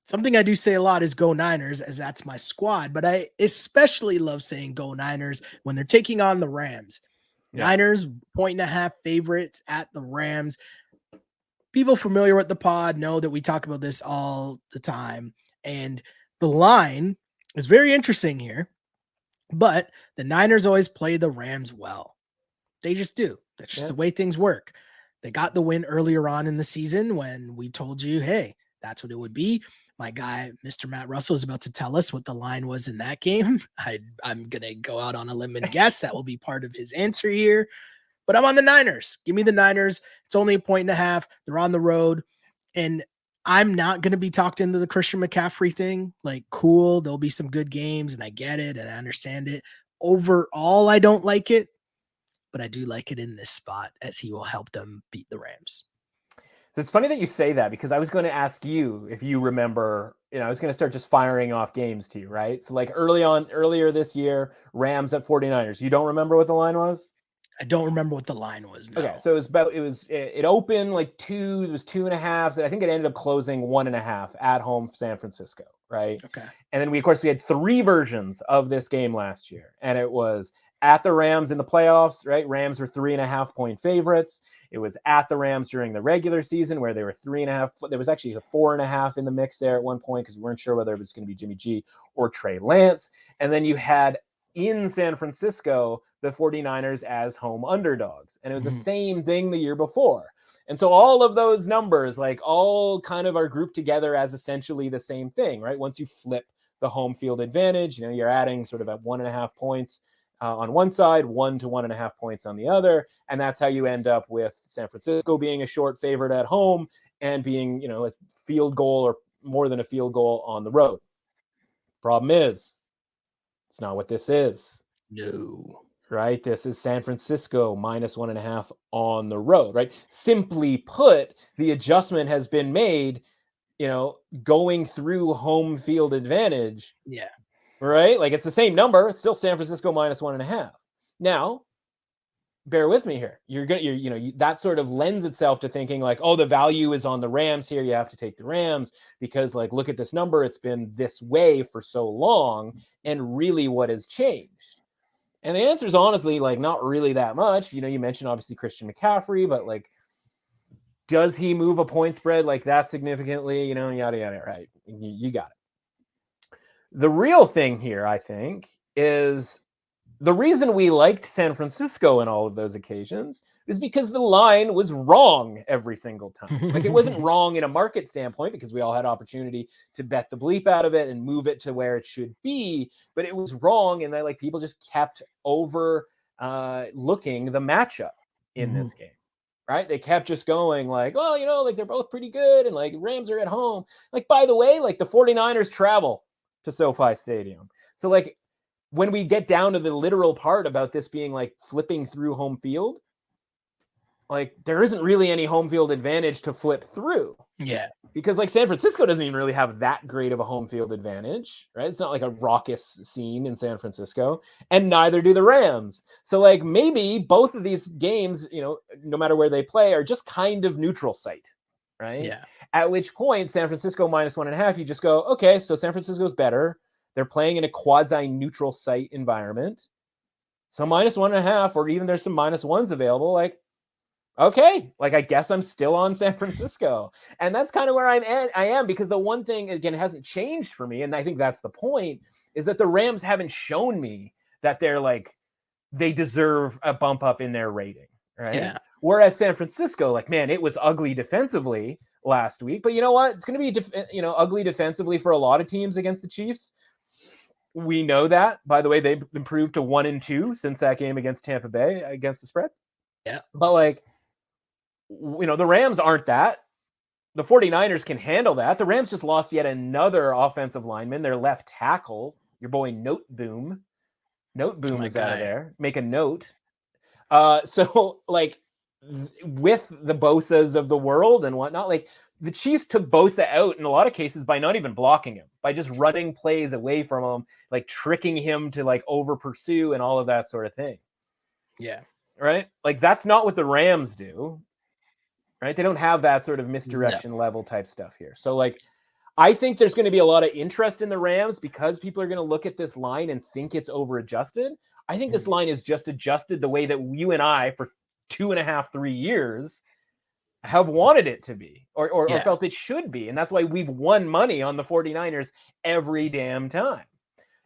Something I do say a lot is go Niners, as that's my squad, but I especially love saying go Niners when they're taking on the Rams. Yeah. Niners 1.5 favorites at the Rams. People familiar with the pod know that we talk about this all the time. And the line is very interesting here, but the Niners always play the Rams well. They just do. That's just the way things work. They got the win earlier on in the season when we told you, hey, that's what it would be. My guy, Mr. Matt Russell, is about to tell us what the line was in that game. I'm going to go out on a limb and guess that will be part of his answer here. But I'm on the Niners. Give me the Niners. It's only 1.5. They're on the road. And I'm not going to be talked into the Christian McCaffrey thing. Like, cool, there'll be some good games, and I get it, and I understand it. Overall, I don't like it, but I do like it in this spot as he will help them beat the Rams. It's funny that you say that because I was going to ask you if you remember, I was going to start just firing off games to you, right? So like earlier this year, Rams at 49ers. You don't remember what the line was? I don't remember what the line was. No. Okay. So it opened like 2.5. So I think it ended up closing 1.5 at home, San Francisco. Right. Okay. And then we had 3 versions of this game last year, and it was at the Rams in the playoffs, right? Rams were 3.5 point favorites. It was at the Rams during the regular season where they were 3.5. There was actually a 4.5 in the mix there at one point because we weren't sure whether it was going to be Jimmy G or Trey Lance. And then you had in San Francisco, the 49ers as home underdogs. And it was the same thing the year before. And so all of those numbers, like all kind of are grouped together as essentially the same thing, right? Once you flip the home field advantage, you're adding sort of at 1.5 points on one side, 1 to 1.5 points on the other. And that's how you end up with San Francisco being a short favorite at home and being, a field goal or more than a field goal on the road. Problem is, it's not what this is. No. Right? This is San Francisco minus 1.5 on the road, right? Simply put, the adjustment has been made, going through home field advantage. Yeah. Right? Like it's the same number. It's still San Francisco minus 1.5. Now, bear with me here. That sort of lends itself to thinking like, oh, the value is on the Rams here. You have to take the Rams because like, look at this number. It's been this way for so long. And really what has changed? And the answer is honestly, like, not really that much. You mentioned obviously Christian McCaffrey, but like, does he move a point spread like that significantly? Yada, yada, right? You got it. The real thing here, I think, is the reason we liked San Francisco in all of those occasions is because the line was wrong every single time. Like it wasn't wrong in a market standpoint because we all had opportunity to bet the bleep out of it and move it to where it should be, but it was wrong. And like people just kept over looking the matchup in this game, right? They kept just going like, oh, like they're both pretty good. And like Rams are at home. Like, by the way, like the 49ers travel to SoFi Stadium. So like, when we get down to the literal part about this being like flipping through home field, like there isn't really any home field advantage to flip through. Yeah. Because like San Francisco doesn't even really have that great of a home field advantage, right? It's not like a raucous scene in San Francisco, and neither do the Rams. So like maybe both of these games, no matter where they play, are just kind of neutral site, right? Yeah. At which point San Francisco minus 1.5, you just go, okay, so San Francisco's better. They're playing in a quasi-neutral site environment. So minus 1.5, or even there's some minus ones available. Like, okay, like I guess I'm still on San Francisco. And that's kind of where I am because the one thing, again, hasn't changed for me. And I think that's the point, is that the Rams haven't shown me that they're like, they deserve a bump up in their rating, right? Yeah. Whereas San Francisco, like, man, it was ugly defensively last week. But you know what? It's going to be, ugly defensively for a lot of teams against the Chiefs. We know that. By the way, they've improved to 1-2 since that game against Tampa Bay against the spread. Yeah. But like, the Rams aren't that. The 49ers can handle that. The Rams just lost yet another offensive lineman, their left tackle, your boy Noteboom. Noteboom is out of there. Make a note. So like with the Bosas of the world and whatnot, like the Chiefs took Bosa out in a lot of cases by not even blocking him, by just running plays away from him, like tricking him to like over pursue and all of that sort of thing. Yeah. Right. Like that's not what the Rams do. Right. They don't have that sort of misdirection level type stuff here. So like, I think there's going to be a lot of interest in the Rams because people are going to look at this line and think it's over adjusted. I think this line is just adjusted the way that you and I for 2.5, 3 years have wanted it to be or felt it should be. And that's why we've won money on the 49ers every damn time.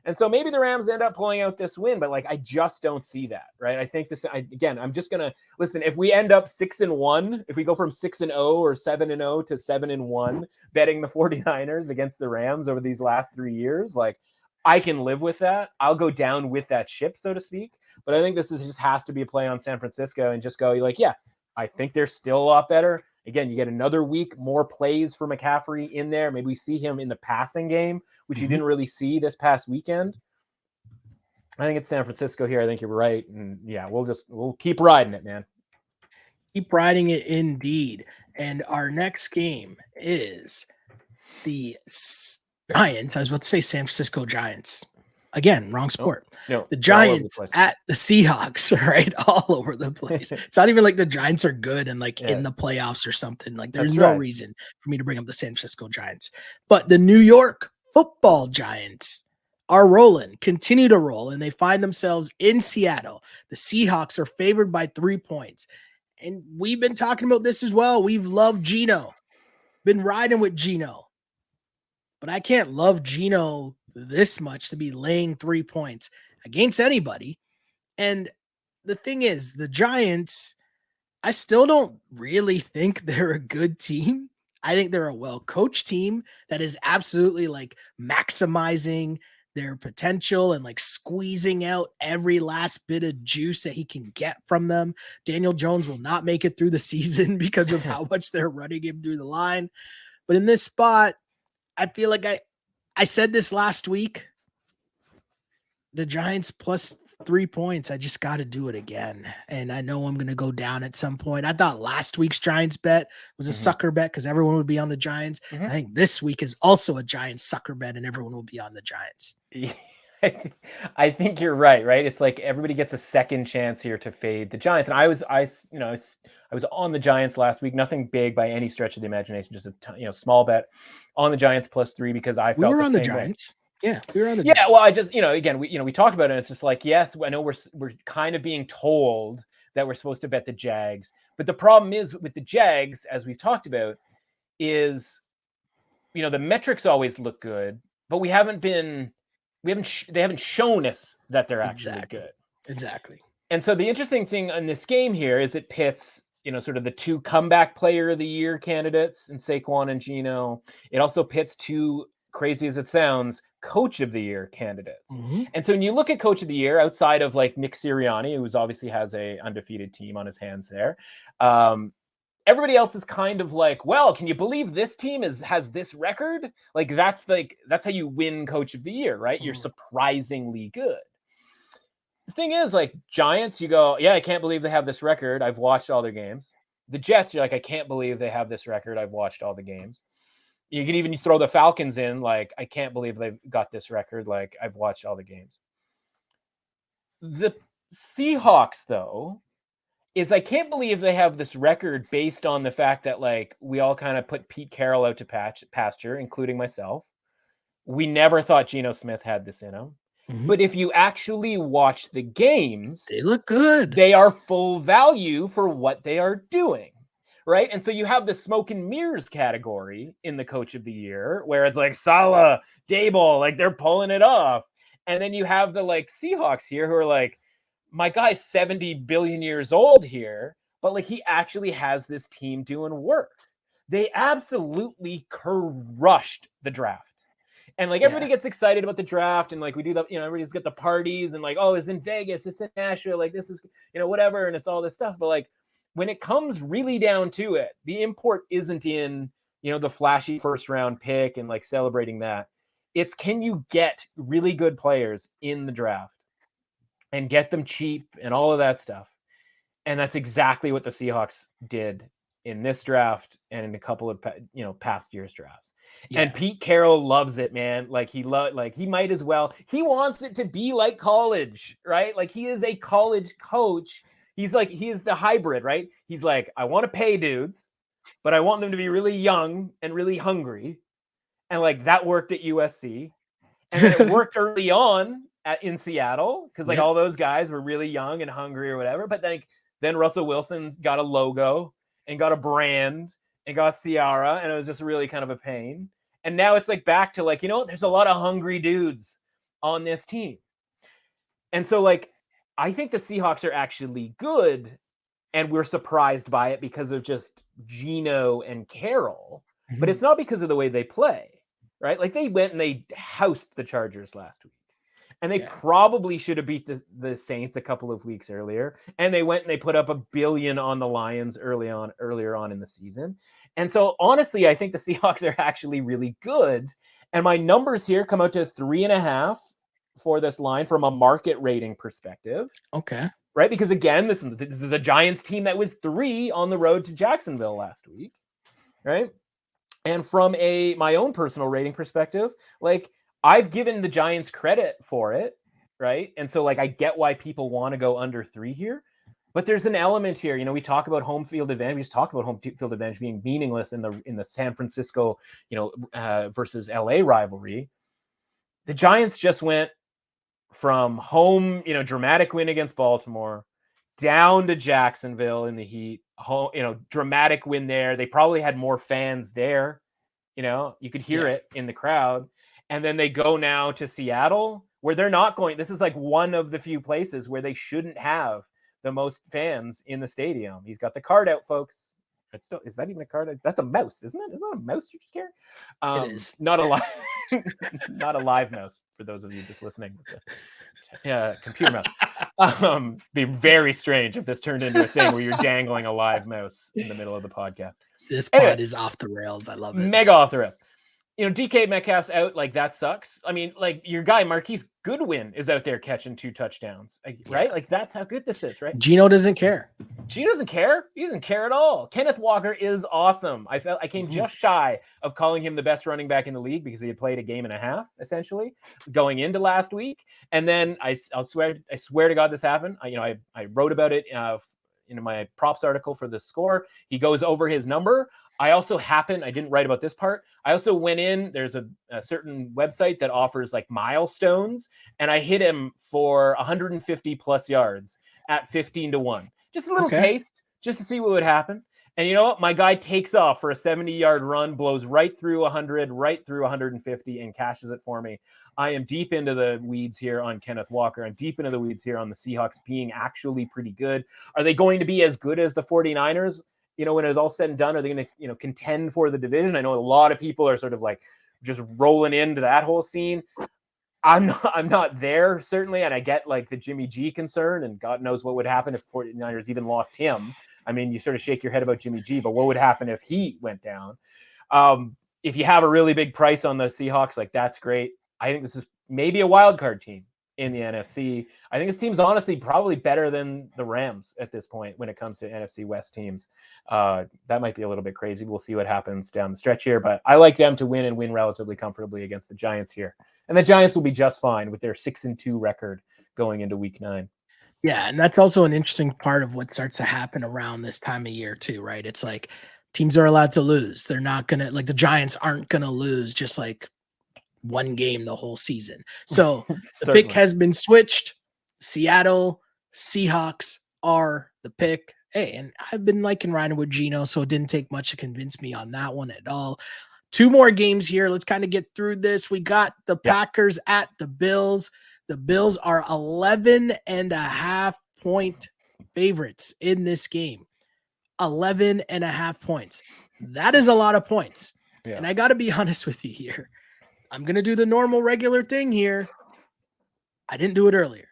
And so maybe the Rams end up pulling out this win, but like, I just don't see that, right? I think I'm just going to listen. If we end up 6-1, if we go from 6-0 or 7-0 to 7-1, betting the 49ers against the Rams over these last 3 years, like I can live with that. I'll go down with that ship, so to speak. But I think this just has to be a play on San Francisco and just go like, yeah, I think they're still a lot better. Again, you get another week, more plays for McCaffrey in there. Maybe we see him in the passing game, which you didn't really see this past weekend. I think it's San Francisco here. I think you're right. And yeah, we'll keep riding it, man. Keep riding it indeed. And our next game is the Giants. I was about to say San Francisco Giants. Again, wrong sport. No, the Giants at the Seahawks, right? All over the place. It's not even like the Giants are good and like in the playoffs or something. Like there's no reason for me to bring up the San Francisco Giants. But the New York Football Giants are rolling, continue to roll, and they find themselves in Seattle. The Seahawks are favored by 3 points. And we've been talking about this as well. We've loved Geno, been riding with Geno. But I can't love Geno this much to be laying 3 points against anybody. And the thing is, the Giants, I still don't really think they're a good team. I think they're a well-coached team that is absolutely like maximizing their potential and like squeezing out every last bit of juice that he can get from them. Daniel Jones will not make it through the season because of how much they're running him through the line. But in this spot, I feel like I said this last week, the Giants plus 3 points. I just got to do it again. And I know I'm going to go down at some point. I thought last week's Giants bet was a sucker bet because everyone would be on the Giants. I think this week is also a Giants sucker bet and everyone will be on the Giants. I think you're right? It's like everybody gets a second chance here to fade the Giants. And I was on the Giants last week. Nothing big by any stretch of the imagination, just a small bet on the Giants plus 3 because I felt we were on the Giants. Yeah, we were on the Giants. Well, I just again we talked about it. And it's just like, yes, I know we're kind of being told that we're supposed to bet the Jags, but the problem is with the Jags, as we've talked about, is the metrics always look good, but they haven't shown us that they're actually good. Exactly. And so the interesting thing in this game here is it pits, sort of the 2 comeback player of the year candidates in Saquon and Geno. It also pits 2, crazy as it sounds, coach of the year candidates. And so when you look at coach of the year outside of like Nick Sirianni, who obviously has a undefeated team on his hands there, everybody else is kind of like, well, can you believe this team has this record? Like that's how you win coach of the year, right? You're surprisingly good. The thing is, like Giants, you go, yeah, I can't believe they have this record. I've watched all their games. The Jets, you're like, I can't believe they have this record. I've watched all the games. You can even throw the Falcons in, like, I can't believe they've got this record. Like, I've watched all the games. The Seahawks, though, is I can't believe they have this record based on the fact that, like, we all kind of put Pete Carroll out to pasture, including myself. We never thought Geno Smith had this in him. But if you actually watch the games, they look good. They are full value for what they are doing, right? And so you have the smoke and mirrors category in the coach of the year, where it's like Saleh, Daboll, like they're pulling it off. And then you have the like Seahawks here who are like, my guy's 70 billion years old here, but like he actually has this team doing work. They absolutely crushed the draft. And like everybody gets excited about the draft, and like we do the, everybody's got the parties and like, oh, it's in Vegas, it's in Nashville, like this is, whatever, and it's all this stuff. But like when it comes really down to it, the import isn't in, the flashy first round pick and like celebrating that. It's can you get really good players in the draft and get them cheap and all of that stuff. And that's exactly what the Seahawks did in this draft and in a couple of past years drafts. Yeah. And Pete Carroll loves it, man. Like he might as well. He wants it to be like college, right? Like he is a college coach. He is the hybrid, right? He's like, I want to pay dudes, but I want them to be really young and really hungry. And like that worked at USC. And then it worked early on in Seattle because like all those guys were really young and hungry or whatever. But then Russell Wilson got a logo and got a brand and got Ciara, and it was just really kind of a pain. And now it's like back to like, there's a lot of hungry dudes on this team. And so like, I think the Seahawks are actually good, and we're surprised by it because of just Geno and Carroll, but it's not because of the way they play, right? Like they went and they housed the Chargers last week, and they probably should have beat the Saints a couple of weeks earlier. And they went and they put up $1 billion on the Lions earlier on in the season. And so honestly, I think the Seahawks are actually really good. And my numbers here come out to 3.5 for this line from a market rating perspective. Okay. Right? Because again, this is a Giants team that was 3 on the road to Jacksonville last week. Right? And from my own personal rating perspective, like I've given the Giants credit for it. Right? And so like I get why people want to go under 3 here. But there's an element here, we talk about home field advantage. We just talked about home field advantage being meaningless in the San Francisco, versus LA rivalry. The Giants just went from home, dramatic win against Baltimore, down to Jacksonville in the heat, home, dramatic win there. They probably had more fans there. You could hear it in the crowd. And then they go now to Seattle, where they're not going. This is like one of the few places where they shouldn't have the most fans in the stadium. He's got the card out, folks. Is that even a card? That's a mouse, isn't it? Is that a mouse you're scared? It is not a not a live mouse for those of you just listening. Computer mouse. Be very strange if this turned into a thing where you're dangling a live mouse in the middle of the podcast. This pod is off the rails. I love it. Mega off the rails. DK Metcalf's out. Like that sucks. I mean, like your guy Marquise Goodwin is out there catching 2 touchdowns, right? Like that's how good this is, right? Geno doesn't care. Geno doesn't care. He doesn't care at all. Kenneth Walker is awesome. I came just shy of calling him the best running back in the league because he had played a game and a half essentially going into last week. And then I swear to God this happened. I wrote about it in my props article for the score. He goes over his number. I didn't write about this part. I also went in, there's a certain website that offers like milestones, and I hit him for 150 plus yards at 15-1. Just a little taste, just to see what would happen. And you know what? My guy takes off for a 70-yard run, blows right through 100, right through 150, and cashes it for me. I am deep into the weeds here on Kenneth Walker. I'm deep into the weeds here on the Seahawks being actually pretty good. Are they going to be as good as the 49ers? When it's all said and done, are they going to, contend for the division? I know a lot of people are sort of like just rolling into that whole scene. I'm not there, certainly. And I get like the Jimmy G concern, and God knows what would happen if 49ers even lost him. I mean, you sort of shake your head about Jimmy G, but what would happen if he went down? If you have a really big price on the Seahawks, like that's great. I think this is maybe a wild card team in the NFC. I think this team's honestly probably better than the Rams at this point when it comes to NFC West teams. That might be a little bit crazy. We'll see what happens down the stretch here, but I like them to win relatively comfortably against the Giants here. And the Giants will be just fine with their 6-2 record going into week 9. Yeah. And that's also an interesting part of what starts to happen around this time of year too, right? It's like teams are allowed to lose. They're not going to, like the Giants aren't going to lose just like one game the whole season. So the pick has been switched. Seattle Seahawks are the pick. Hey, and I've been liking riding with Geno, so it didn't take much to convince me on that one at all. 2 more games here. Let's kind of get through this. We got the Packers at the Bills. The Bills are 11.5 point favorites in this game. 11.5 points. That is a lot of points. Yeah. And I got to be honest with you here. I'm going to do the normal regular thing here. I didn't do it earlier,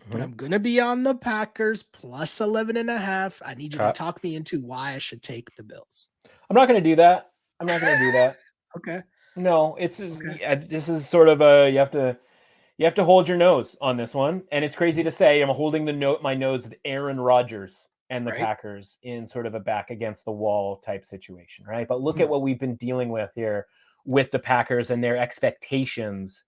but I'm going to be on the Packers plus 11.5. I need you to talk me into why I should take the Bills. I'm not going to do that. Okay. No, this is sort of you have to hold your nose on this one. And it's crazy to say I'm holding my nose with Aaron Rodgers and the Packers in sort of a back against the wall type situation, right? But look at what we've been dealing with here with the Packers and their expectations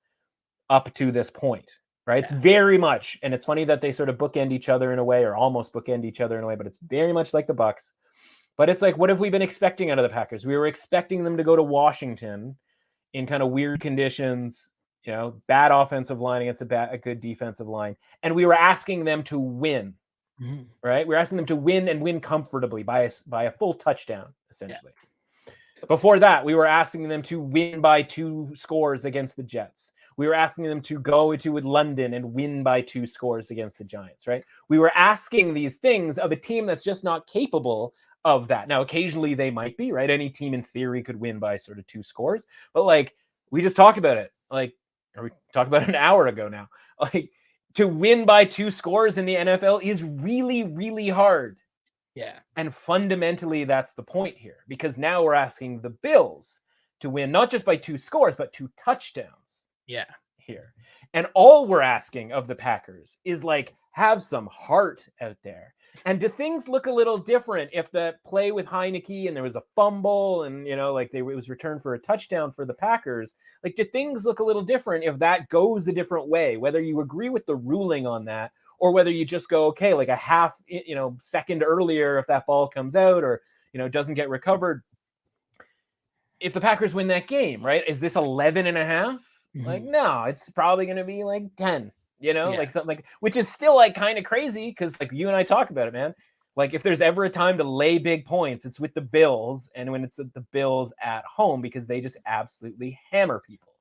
up to this point, right? It's very much, and it's funny that they sort of bookend each other in a way, or almost bookend each other in a way, but it's very much like the Bucs. But it's like, what have we been expecting out of the Packers? We were expecting them to go to Washington in kind of weird conditions, bad offensive line against a good defensive line. And we were asking them to win, right? We're asking them to win and win comfortably by a full touchdown, essentially. Yeah. Before that, we were asking them to win by 2 scores against the Jets. We were asking them to go to London and win by 2 scores against the Giants, right? We were asking these things of a team that's just not capable of that. Now, occasionally they might be, right? Any team in theory could win by sort of 2 scores, but like we just talked about it, like, or we talked about it an hour ago now, like to win by 2 scores in the NFL is really, really hard. Yeah. And fundamentally, that's the point here, because now we're asking the Bills to win not just by 2 scores, but 2 touchdowns. Yeah. Here. And all we're asking of the Packers is like, have some heart out there. And do things look a little different if the play with Heineke and there was a fumble and, it was returned for a touchdown for the Packers? Like, do things look a little different if that goes a different way, whether you agree with the ruling on that or whether you just go, okay, like a half, second earlier, if that ball comes out or, doesn't get recovered. If the Packers win that game, right? Is this 11.5? Like, no, it's probably going to be like 10, like something like, which is still like kind of crazy because like you and I talk about it, man. Like if there's ever a time to lay big points, it's with the Bills and when it's with the Bills at home because they just absolutely hammer people.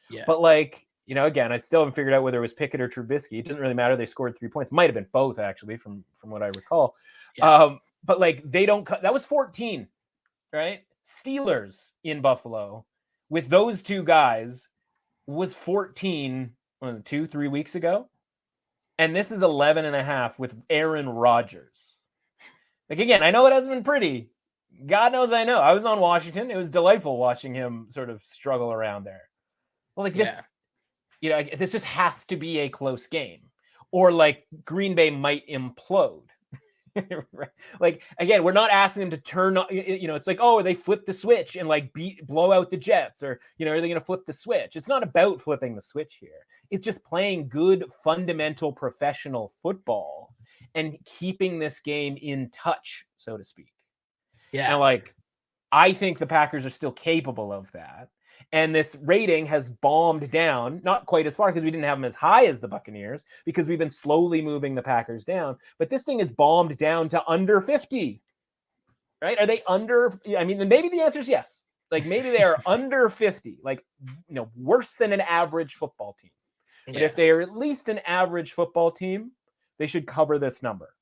Yeah. But like, again, I still haven't figured out whether it was Pickett or Trubisky. It doesn't really matter. They scored 3 points. Might have been both actually from what I recall. Yeah. But like they don't cut. That was 14, right? Steelers in Buffalo with those 2 guys was 14, 2-3 weeks ago. And this is 11.5 with Aaron Rodgers. Like, again, I know it hasn't been pretty. God knows I know. I was on Washington. It was delightful watching him sort of struggle around there. Well, like this, this just has to be a close game. Or like Green Bay might implode. Like, again, we're not asking them to turn on, it's like, oh, they flip the switch and like blow out the Jets or, are they going to flip the switch? It's not about flipping the switch here. It's just playing good, fundamental, professional football and keeping this game in touch, so to speak. Yeah. And like, I think the Packers are still capable of that. And this rating has bombed down, not quite as far because we didn't have them as high as the Buccaneers because we've been slowly moving the Packers down. But this thing is bombed down to under 50, right? Are they under? I mean, maybe the answer is yes. Like maybe they are under 50, like, worse than an average football team. But if they are at least an average football team, they should cover this number.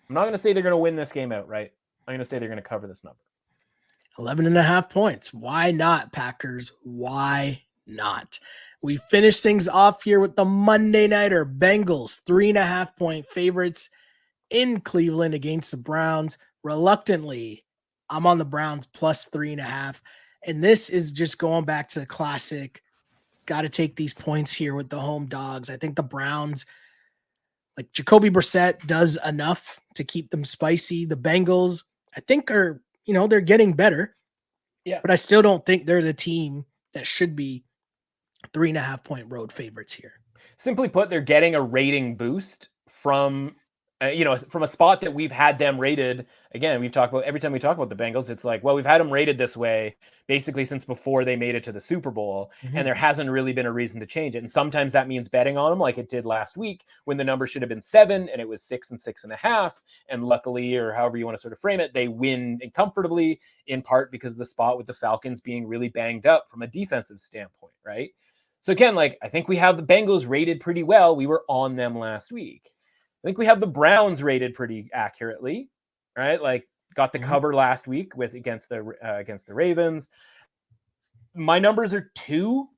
I'm not going to say they're going to win this game outright. I'm going to say they're going to cover this number. 11.5 points. Why not, Packers? Why not? We finish things off here with the Monday Nighter. Bengals, 3.5 point favorites in Cleveland against the Browns. Reluctantly, I'm on the Browns plus 3.5. And this is just going back to the classic. Got to take these points here with the home dogs. I think the Browns, like Jacoby Brissett, does enough to keep them spicy. The Bengals, I think, are they're getting better. Yeah. But I still don't think they're the team that should be 3.5 point road favorites here. Simply put, they're getting a rating boost from, from a spot that we've had them rated. Again, we've talked about every time we talk about the Bengals, it's like, well, we've had them rated this way basically since before they made it to the Super Bowl. And there hasn't really been a reason to change it. And sometimes that means betting on them like it did last week when the number should have been 7 and it was 6 and 6.5. And luckily, or however you want to sort of frame it, they win comfortably in part because of the spot with the Falcons being really banged up from a defensive standpoint, right? So again, like I think we have the Bengals rated pretty well. We were on them last week. I think we have the Browns rated pretty accurately, right? Like got the cover last week against the Ravens. My numbers are 2,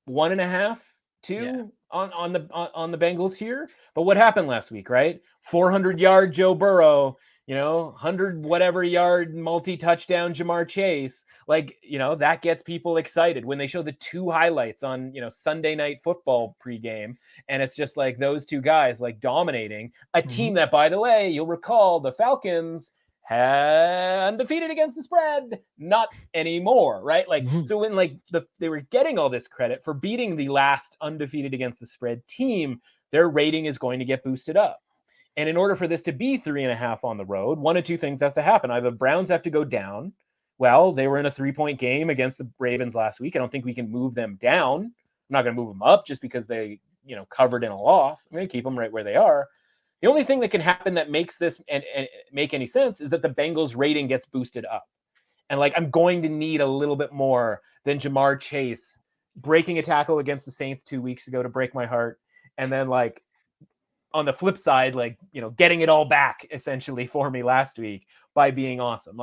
1.5, 2 on the Bengals here. But what happened last week, right? 400-yard Joe Burrow, 100 whatever yard multi-touchdown Jamar Chase. Like, that gets people excited when they show the 2 highlights on, Sunday Night Football pregame. And it's just like those 2 guys like dominating a team that, by the way, you'll recall the Falcons had undefeated against the spread, not anymore, right? Like, so when like they were getting all this credit for beating the last undefeated against the spread team, their rating is going to get boosted up. And in order for this to be 3.5 on the road, 1 of 2 things has to happen. Either the Browns have to go down, Well, they were in a 3-point game against the Ravens last week. I don't think we can move them down. I'm not going to move them up just because they, covered in a loss. I'm going to keep them right where they are. The only thing that can happen that makes this and make any sense is that the Bengals rating gets boosted up. And I'm going to need a little bit more than Jamar Chase breaking a tackle against the Saints 2 weeks ago to break my heart. And then on the flip side, getting it all back essentially for me last week by being awesome.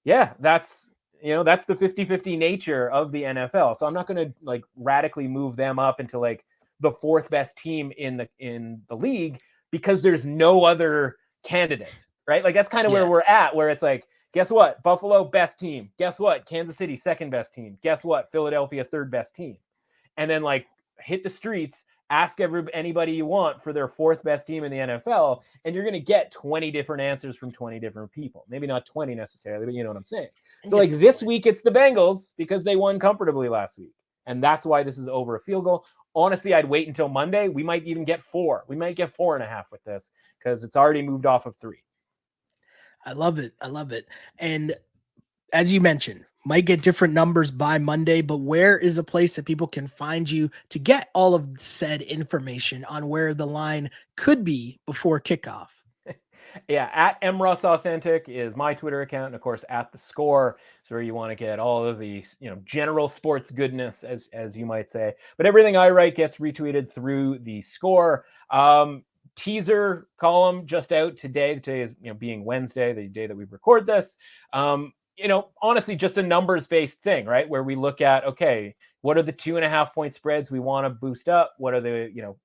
That's the 50-50 nature of the NFL. So I'm not going to radically move them up into the fourth best team in the league because there's no other candidate, right? That's kind of where we're at, where it's guess what? Buffalo, best team. Guess what? Kansas City, second best team. Guess what? Philadelphia, third best team. And then hit the streets, ask anybody you want for their fourth best team in the NFL, and you're going to get 20 different answers from 20 different people. Maybe not 20 necessarily, but you know what I'm saying. So this week, it's the Bengals because they won comfortably last week. And that's why this is over a field goal. Honestly, I'd wait until Monday. We might even get 4. We might get 4.5 with this because it's already moved off of 3. I love it. And as you mentioned, might get different numbers by Monday, but where is a place that people can find you to get all of said information on where the line could be before kickoff? Yeah, at @MRussAuthentic is my Twitter account, and of course at The Score is where you want to get all of the general sports goodness, as you might say. But everything I write gets retweeted through The Score. Teaser column just out today. Today is being Wednesday, the day that we record this. Honestly, just a numbers-based thing, right? Where we look at, okay, what are the 2.5-point spreads we want to boost up? What are the,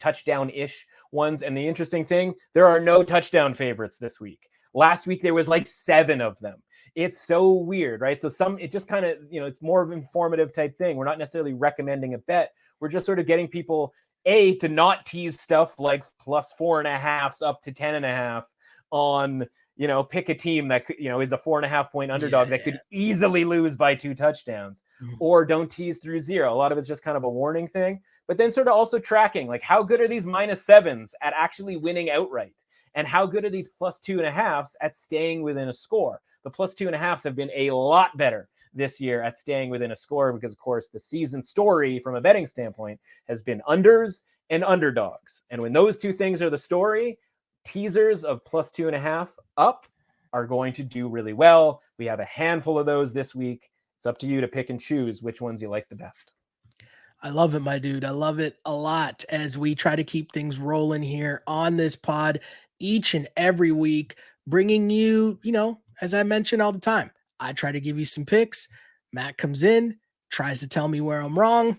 touchdown-ish ones? And the interesting thing, there are no touchdown favorites this week. Last week, there was 7 of them. It's so weird, right? So it just kind of, it's more of an informative type thing. We're not necessarily recommending a bet. We're just sort of getting people, to not tease stuff like plus 4.5s up to 10.5 on, pick a team that is a 4.5-point underdog that could easily lose by 2 touchdowns, or don't tease through 0. A lot of it's just kind of a warning thing, but then sort of also tracking how good are these -7s at actually winning outright, and how good are these plus 2.5s at staying within a score. The plus 2.5s have been a lot better this year at staying within a score because, of course, the season story from a betting standpoint has been unders and underdogs. And when those two things are the story, teasers of plus 2.5 up are going to do really well. We have a handful of those this week. It's up to you to pick and choose which ones you like the best. I love it, my dude. I love it a lot as we try to keep things rolling here on this pod each and every week, bringing you, as I mention all the time, I try to give you some picks. Matt comes in, tries to tell me where I'm wrong,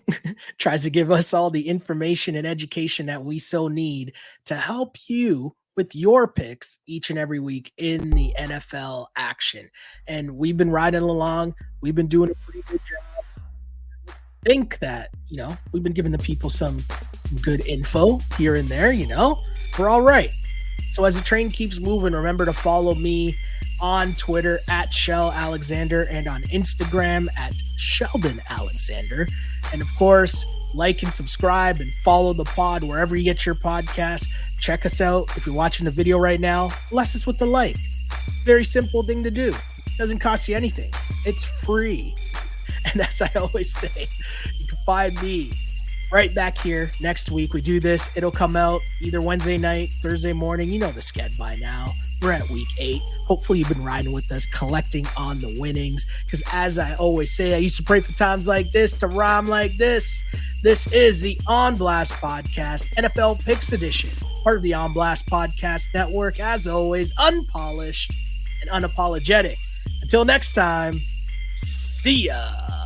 tries to give us all the information and education that we so need to help you with your picks each and every week in the NFL action. And we've been riding along. We've been doing a pretty good job. I think that, we've been giving the people some good info here and there, we're all right. So as the train keeps moving, remember to follow me on Twitter at Shell Alexander and on Instagram at Sheldon Alexander. And of course, like and subscribe and follow the pod wherever you get your podcast. Check us out. If you're watching the video right now, bless us with the like. Very simple thing to do. Doesn't cost you anything. It's free. And as I always say, you can find me right back here next week. We do this. It'll come out either Wednesday night, Thursday morning. You know the sked by now. We're at week 8. Hopefully you've been riding with us, collecting on the winnings. Because as I always say, I used to pray for times like this to rhyme like this. This is the On Blast Podcast, NFL Picks Edition, part of the On Blast Podcast Network. As always, unpolished and unapologetic. Until next time, see ya.